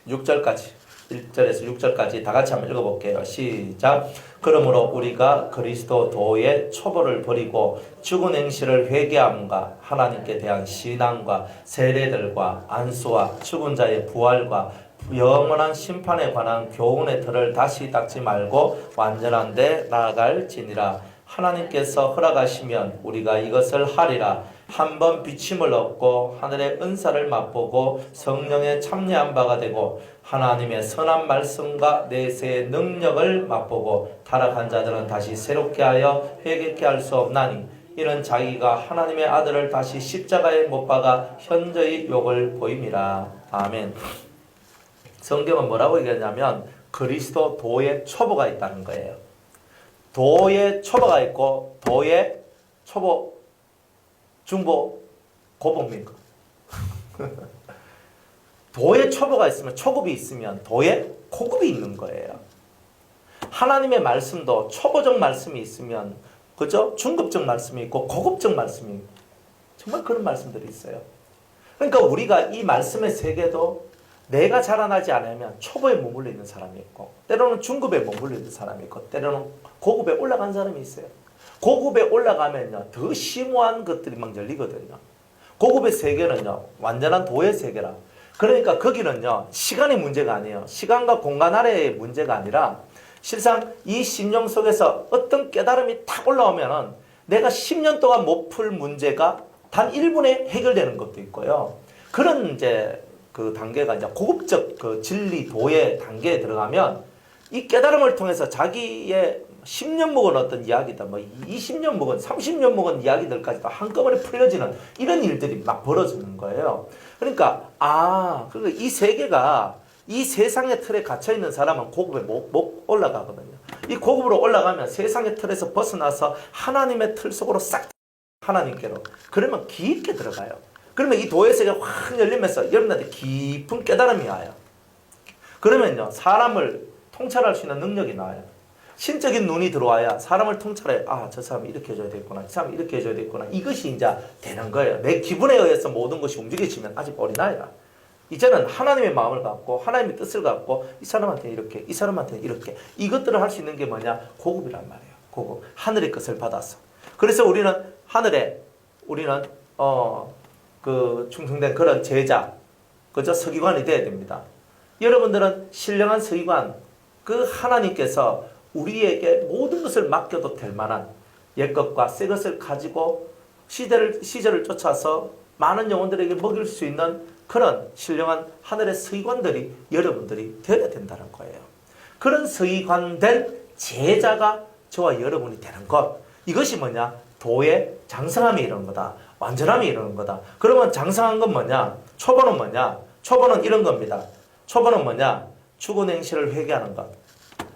6절까지 1절에서 6절까지 다 같이 한번 읽어볼게요. 시작. 그러므로 우리가 그리스도도의 초보를 버리고 죽은 행실을 회개함과 하나님께 대한 신앙과 세례들과 안수와 죽은 자의 부활과 영원한 심판에 관한 교훈의 틀을 다시 닦지 말고 완전한 데 나아갈지니라. 하나님께서 허락하시면 우리가 이것을 하리라. 한 번 비침을 얻고 하늘의 은사를 맛보고 성령에 참여한 바가 되고 하나님의 선한 말씀과 내세의 능력을 맛보고 타락한 자들은 다시 새롭게 하여 회개케 할 수 없나니 이는 자기가 하나님의 아들을 다시 십자가에 못 박아 현저히 욕을 보임이라. 아멘. 성경은 뭐라고 얘기하냐면 그리스도 도의 초보가 있다는 거예요. 도의 초보가 있고 도의 초보, 중보, 고보입니까? 도의 초보가 있으면 초급이 있으면 도의 고급이 있는 거예요. 하나님의 말씀도 초보적 말씀이 있으면 그죠? 중급적 말씀이 있고 고급적 말씀이 있고 정말 그런 말씀들이 있어요. 그러니까 우리가 이 말씀의 세계도 내가 자라나지 않으면 초보에 머물러 있는 사람이 있고 때로는 중급에 머물러 있는 사람이 있고 때로는 고급에 올라간 사람이 있어요. 고급에 올라가면요 더 심오한 것들이 막 열리거든요. 고급의 세계는요 완전한 도의 세계라. 그러니까 거기는요 시간의 문제가 아니에요. 시간과 공간 아래의 문제가 아니라 실상 이 심령 속에서 어떤 깨달음이 탁 올라오면은 내가 10년 동안 못 풀 문제가 단 1분에 해결되는 것도 있고요. 그런 이제 그 단계가 이제 고급적 그 진리 도의 단계에 들어가면 이 깨달음을 통해서 자기의 10년 묵은 어떤 이야기다, 뭐 20년 묵은, 30년 묵은 이야기들까지도 한꺼번에 풀려지는 이런 일들이 막 벌어지는 거예요. 그러니까 그러니까 이 세계가 이 세상의 틀에 갇혀있는 사람은 고급에 못 올라가거든요. 이 고급으로 올라가면 세상의 틀에서 벗어나서 하나님의 틀 속으로 싹 하나님께로 그러면 깊게 들어가요. 그러면 이 도의 세계가 확 열리면서 여러분한테 깊은 깨달음이 와요. 그러면요 사람을 통찰할 수 있는 능력이 나와요. 신적인 눈이 들어와야 사람을 통찰해. 저 사람이 이렇게 해줘야 되겠구나. 이 사람이 이렇게 해줘야 되겠구나. 이것이 이제 되는 거예요. 내 기분에 의해서 모든 것이 움직여지면 아직 어린아이라. 이제는 하나님의 마음을 갖고 하나님의 뜻을 갖고 이 사람한테 이렇게 이 사람한테 이렇게 이것들을 할 수 있는 게 뭐냐? 고급이란 말이에요. 고급. 하늘의 것을 받아서. 그래서 우리는 하늘에 우리는 그 충성된 그런 제자 그저 서기관이 돼야 됩니다. 여러분들은 신령한 서기관 그 하나님께서 우리에게 모든 것을 맡겨도 될 만한 옛것과 새것을 가지고 시절을 쫓아서 많은 영혼들에게 먹일 수 있는 그런 신령한 하늘의 서기관들이 여러분들이 되어야 된다는 거예요. 그런 서기관된 제자가 저와 여러분이 되는 것. 이것이 뭐냐? 도의 장성함이 이런 거다. 완전함이 이런 거다. 그러면 장성한 건 뭐냐? 초보는 뭐냐? 초보는 이런 겁니다. 초보는 뭐냐? 죽은 행실을 회개하는 것.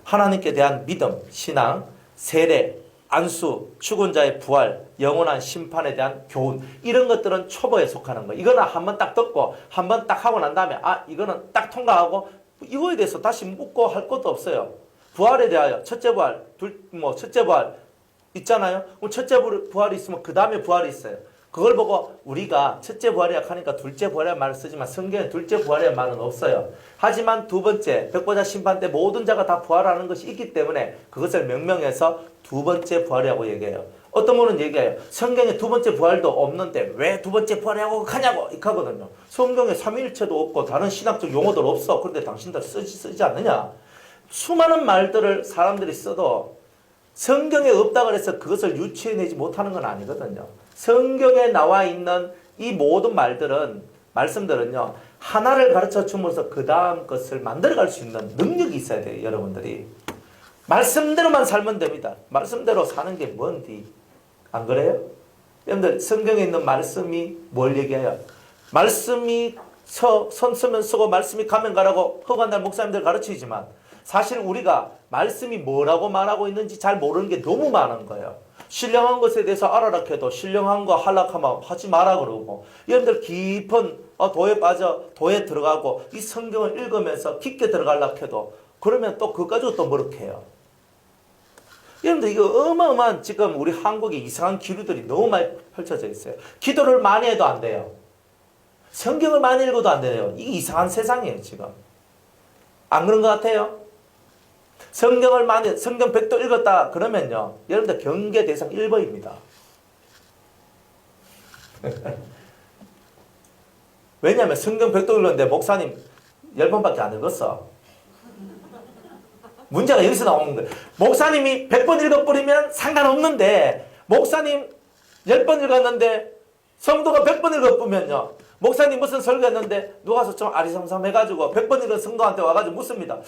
하나님께 대한 믿음, 신앙, 세례, 안수, 죽은 자의 부활, 영원한 심판에 대한 교훈 이런 것들은 초보에 속하는 거예요. 이거는 한번 딱 듣고 한번 딱 하고 난 다음에 이거는 딱 통과하고 이거에 대해서 다시 묻고 할 것도 없어요. 부활에 대하여 첫째 부활, 첫째 부활 있잖아요. 그럼 첫째 부활이 있으면 그 다음에 부활이 있어요. 그걸 보고 우리가 첫째 부활이야 하니까 둘째 부활이라는 말을 쓰지만 성경에 둘째 부활이라는 말은 없어요. 하지만 두 번째 백보자 심판 때 모든 자가 다 부활하는 것이 있기 때문에 그것을 명명해서 두 번째 부활이라고 얘기해요. 어떤 분은 얘기해요. 성경에 두 번째 부활도 없는데 왜 두 번째 부활이라고 하냐고 이렇게 하거든요. 성경에 삼위일체도 없고 다른 신학적 용어들 없어. 그런데 당신들 쓰지 않느냐. 수많은 말들을 사람들이 써도 성경에 없다 그래서 그것을 유추해내지 못하는 건 아니거든요. 성경에 나와 있는 이 모든 말씀들은요 하나를 가르쳐 줌으로써 그 다음 것을 만들어갈 수 있는 능력이 있어야 돼요. 여러분들이 말씀대로만 살면 됩니다. 말씀대로 사는 게 뭔디 안 그래요? 여러분들 성경에 있는 말씀이 뭘 얘기해요? 말씀이 선 쓰면 쓰고 말씀이 가면 가라고 허관달 목사님들 가르치지만 사실 우리가 말씀이 뭐라고 말하고 있는지 잘 모르는 게 너무 많은 거예요. 신령한 것에 대해서 알아라 해도 신령한 거 하려하면 하지 마라 그러고 여러분들 깊은 도에 빠져 도에 들어가고 이 성경을 읽으면서 깊게 들어가려고 해도 그러면 또 그거 가지고 또 머쓱해요. 여러분들 이거 어마어마한 지금 우리 한국에 이상한 기류들이 너무 많이 펼쳐져 있어요. 기도를 많이 해도 안 돼요. 성경을 많이 읽어도 안 돼요. 이게 이상한 세상이에요 지금. 안 그런 것 같아요? 성경 100도 읽었다 그러면요 여러분들 경계 대상 1번입니다. 왜냐하면 성경 100도 읽었는데 목사님 10번밖에 안 읽었어. 문제가 여기서 나오는 거예요. 목사님이 100번 읽어버리면 상관없는데 목사님 10번 읽었는데 성도가 100번 읽어보면요. 목사님 무슨 설교했는데 누가 와서 좀 아리삼삼해가지고 100번 읽은 성도한테 와가지고 묻습니다.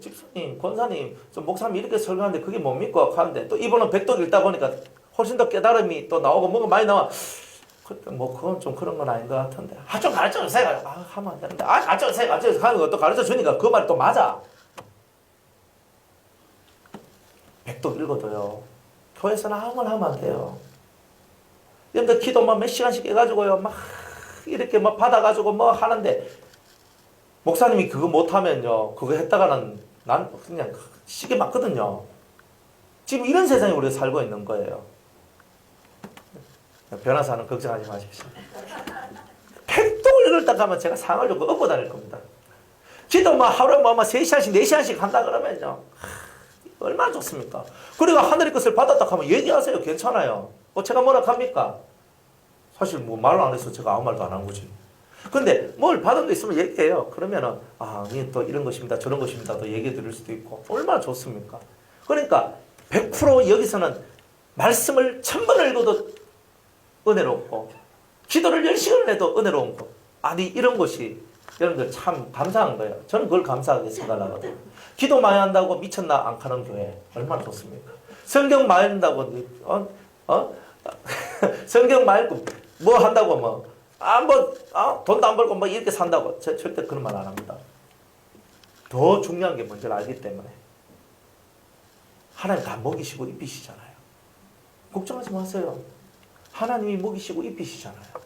집사님, 권사님, 좀 목사님이 이렇게 설교하는데 그게 뭡니까? 하는데 또 이분은 백독 읽다 보니까 훨씬 더 깨달음이 또 나오고 뭐가 많이 나와. 뭐 그건 좀 그런 건 아닌 것 같은데. 좀 가르쳐주세요. 하면 안 되는데. 가르쳐주세요. 하는 것도 가르쳐주니까 그 말이 또 맞아. 백독 읽어도요. 교회에서는 아무거나 하면 안 돼요. 여러분들 기도만 몇 시간씩 해가지고요. 막 이렇게 막 받아가지고 뭐 하는데 목사님이 그거 못하면요. 그거 했다가는 난 그냥 시계 맞거든요. 지금 이런 세상에 우리가 살고 있는 거예요. 변호사는 걱정하지 마십시오. 백독을 읽을 때 가면 제가 상을 주고 업고 다닐 겁니다. 기도 뭐 하루에 뭐 3시간씩 4시간씩 한다 그러면요. 얼마나 좋습니까? 그리고 하늘의 것을 받았다 하면 얘기하세요. 괜찮아요. 제가 뭐라 합니까? 사실 뭐 말 안 해서 제가 아무 말도 안 한 거지. 근데 뭘 받은 거 있으면 얘기해요. 그러면은 또 이런 것입니다. 저런 것입니다. 또 얘기해 드릴 수도 있고. 얼마나 좋습니까? 그러니까 100% 여기서는 말씀을 1000번을 읽어도 은혜롭고 기도를 10시간을 해도 은혜로운 거. 이런 것이 여러분들 참 감사한 거예요. 저는 그걸 감사하게 생각하거든요. 기도 많이 한다고 미쳤나 안 가는 교회 얼마나 좋습니까? 성경 많이 한다고 성경 많이 읽고 뭐 한다고 돈도 안 벌고 이렇게 산다고 절대 그런 말 안 합니다. 더 중요한 게 뭔지를 알기 때문에 하나님 다 먹이시고 입히시잖아요. 걱정하지 마세요. 하나님이 먹이시고 입히시잖아요.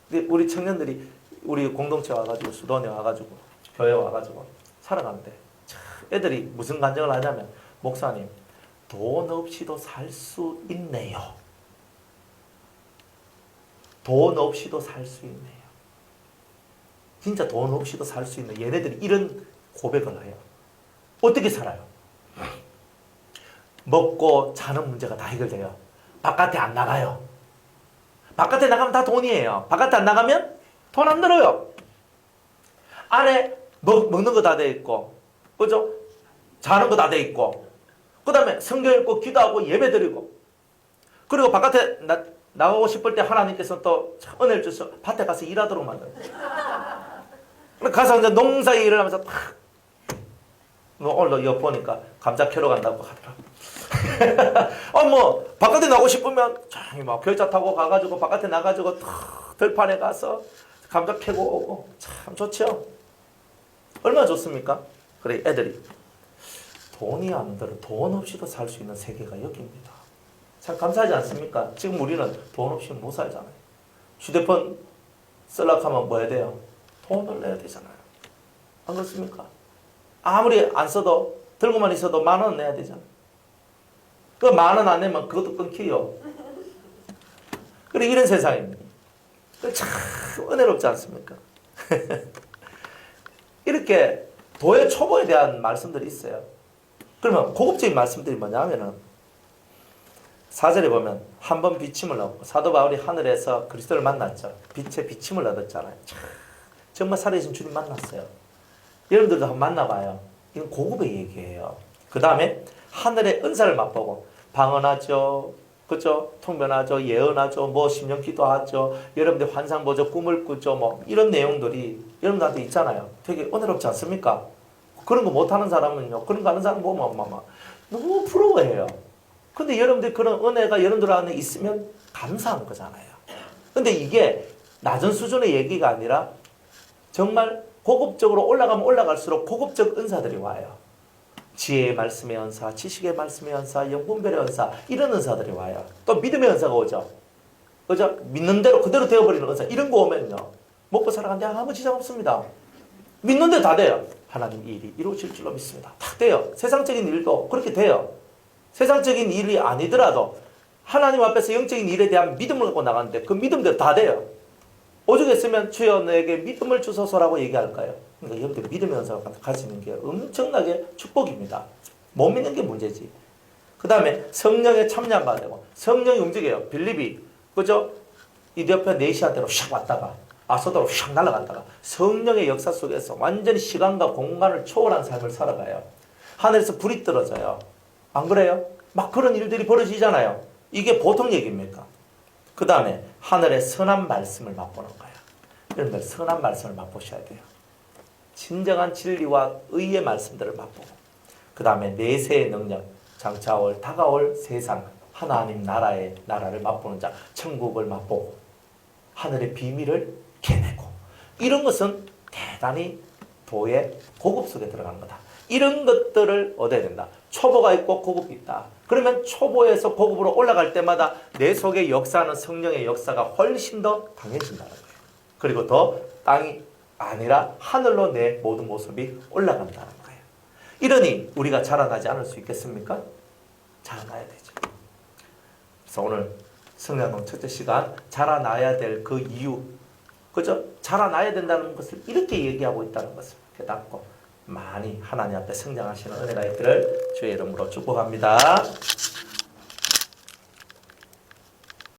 근데 우리 청년들이 우리 공동체 와가지고 수도원에 와가지고 교회 와가지고 살아가는데 애들이 무슨 간증을 하냐면 목사님 돈 없이도 살 수 있네요. 돈 없이도 살 수 있네요. 진짜 돈 없이도 살 수 있네. 얘네들이 이런 고백을 해요. 어떻게 살아요? 먹고 자는 문제가 다 해결돼요. 바깥에 안 나가요. 바깥에 나가면 다 돈이에요. 바깥에 안 나가면 돈 안 들어요. 안에 먹는 거 다 돼 있고, 그죠? 자는 거 다 돼 있고, 그 다음에 성경 읽고 기도하고 예배 드리고, 그리고 바깥에 나가고 싶을 때 하나님께서 또 은혜를 주셔서 밭에 가서 일하도록 만들어요. 가서 이제 농사 일을 하면서 탁, 오늘 여 보니까 감자 캐러 간다고 하더라고. 바깥에 나가고 싶으면 막 별차 타고 가가지고 바깥에 나가지고 탁 들판에 가서 감자 캐고 오고 참 좋죠. 얼마나 좋습니까? 그래 애들이 돈이 안 들어 돈 없이도 살 수 있는 세계가 여기입니다. 참 감사하지 않습니까? 지금 우리는 돈 없이 못 살잖아요. 휴대폰 쓰려고 하면 뭐 해야 돼요? 돈을 내야 되잖아요. 안 그렇습니까? 아무리 안 써도 들고만 있어도 10,000원 내야 되잖아요. 그 10,000원 안 내면 그것도 끊기요. 그래 이런 세상입니다. 참 은혜롭지 않습니까? 이렇게 도의 초보에 대한 말씀들이 있어요. 그러면 고급적인 말씀들이 뭐냐면은 4절에 보면 한 번 비침을 얻고 사도 바울이 하늘에서 그리스도를 만났죠. 빛의 비침을 얻었잖아요. 정말 살아계신 주님 만났어요. 여러분들도 한번 만나봐요. 이건 고급의 얘기예요. 그 다음에 하늘의 은사를 맛보고 방언하죠. 그죠? 통변하죠. 예언하죠. 심령 기도하죠. 여러분들 환상 보죠. 꿈을 꾸죠. 이런 내용들이 여러분들한테 있잖아요. 되게 은혜롭지 않습니까? 그런 거 못하는 사람은요. 그런 거 하는 사람 보면 너무 부러워해요. 근데 여러분들 그런 은혜가 여러분들 안에 있으면 감사한 거잖아요. 근데 이게 낮은 수준의 얘기가 아니라 정말 고급적으로 올라가면 올라갈수록 고급적 은사들이 와요. 지혜의 말씀의 은사, 지식의 말씀의 은사, 영분별의 은사 이런 은사들이 와요. 또 믿음의 은사가 오죠. 그죠? 믿는 대로 그대로 되어버리는 은사 이런 거 오면요. 먹고 살아가는데 아무 지장 없습니다. 믿는 데 다 돼요. 하나님 이 일이 이루어질 줄로 믿습니다. 다 돼요. 세상적인 일도 그렇게 돼요. 세상적인 일이 아니더라도 하나님 앞에서 영적인 일에 대한 믿음을 갖고 나가는데 그 믿음대로 다 돼요. 오죽했으면 주여 너에게 믿음을 주소서라고 얘기할까요? 그러니까 여러분들 믿음의 은사를 가지는 게 엄청나게 축복입니다. 못 믿는 게 문제지. 그 다음에 성령의 참여가 되고 성령이 움직여요. 빌립이 그죠? 이디오피아 네시아대로 샥 왔다가 아소도로 샥 날아갔다가 성령의 역사 속에서 완전히 시간과 공간을 초월한 삶을 살아가요. 하늘에서 불이 떨어져요. 안 그래요? 막 그런 일들이 벌어지잖아요. 이게 보통 얘기입니까? 그 다음에 하늘의 선한 말씀을 맛보는 거예요. 여러분들 선한 말씀을 맛보셔야 돼요. 진정한 진리와 의의 말씀들을 맛보고 그 다음에 내세의 능력, 장차 다가올 세상 하나님 나라를 맛보는 자, 천국을 맛보고 하늘의 비밀을 캐내고 이런 것은 대단히 도의 고급 속에 들어가는 거다. 이런 것들을 얻어야 된다. 초보가 있고 고급이 있다. 그러면 초보에서 고급으로 올라갈 때마다 내 속에 역사하는 성령의 역사가 훨씬 더 강해진다는 거예요. 그리고 더 땅이 아니라 하늘로 내 모든 모습이 올라간다는 거예요. 이러니 우리가 자라나지 않을 수 있겠습니까? 자라나야 되죠. 그래서 오늘 성령농 첫째 시간 자라나야 될 그 이유, 그죠? 자라나야 된다는 것을 이렇게 얘기하고 있다는 것을 깨닫고 많이 하나님 앞에 성장하시는 은혜가 있기를 주의 이름으로 축복합니다.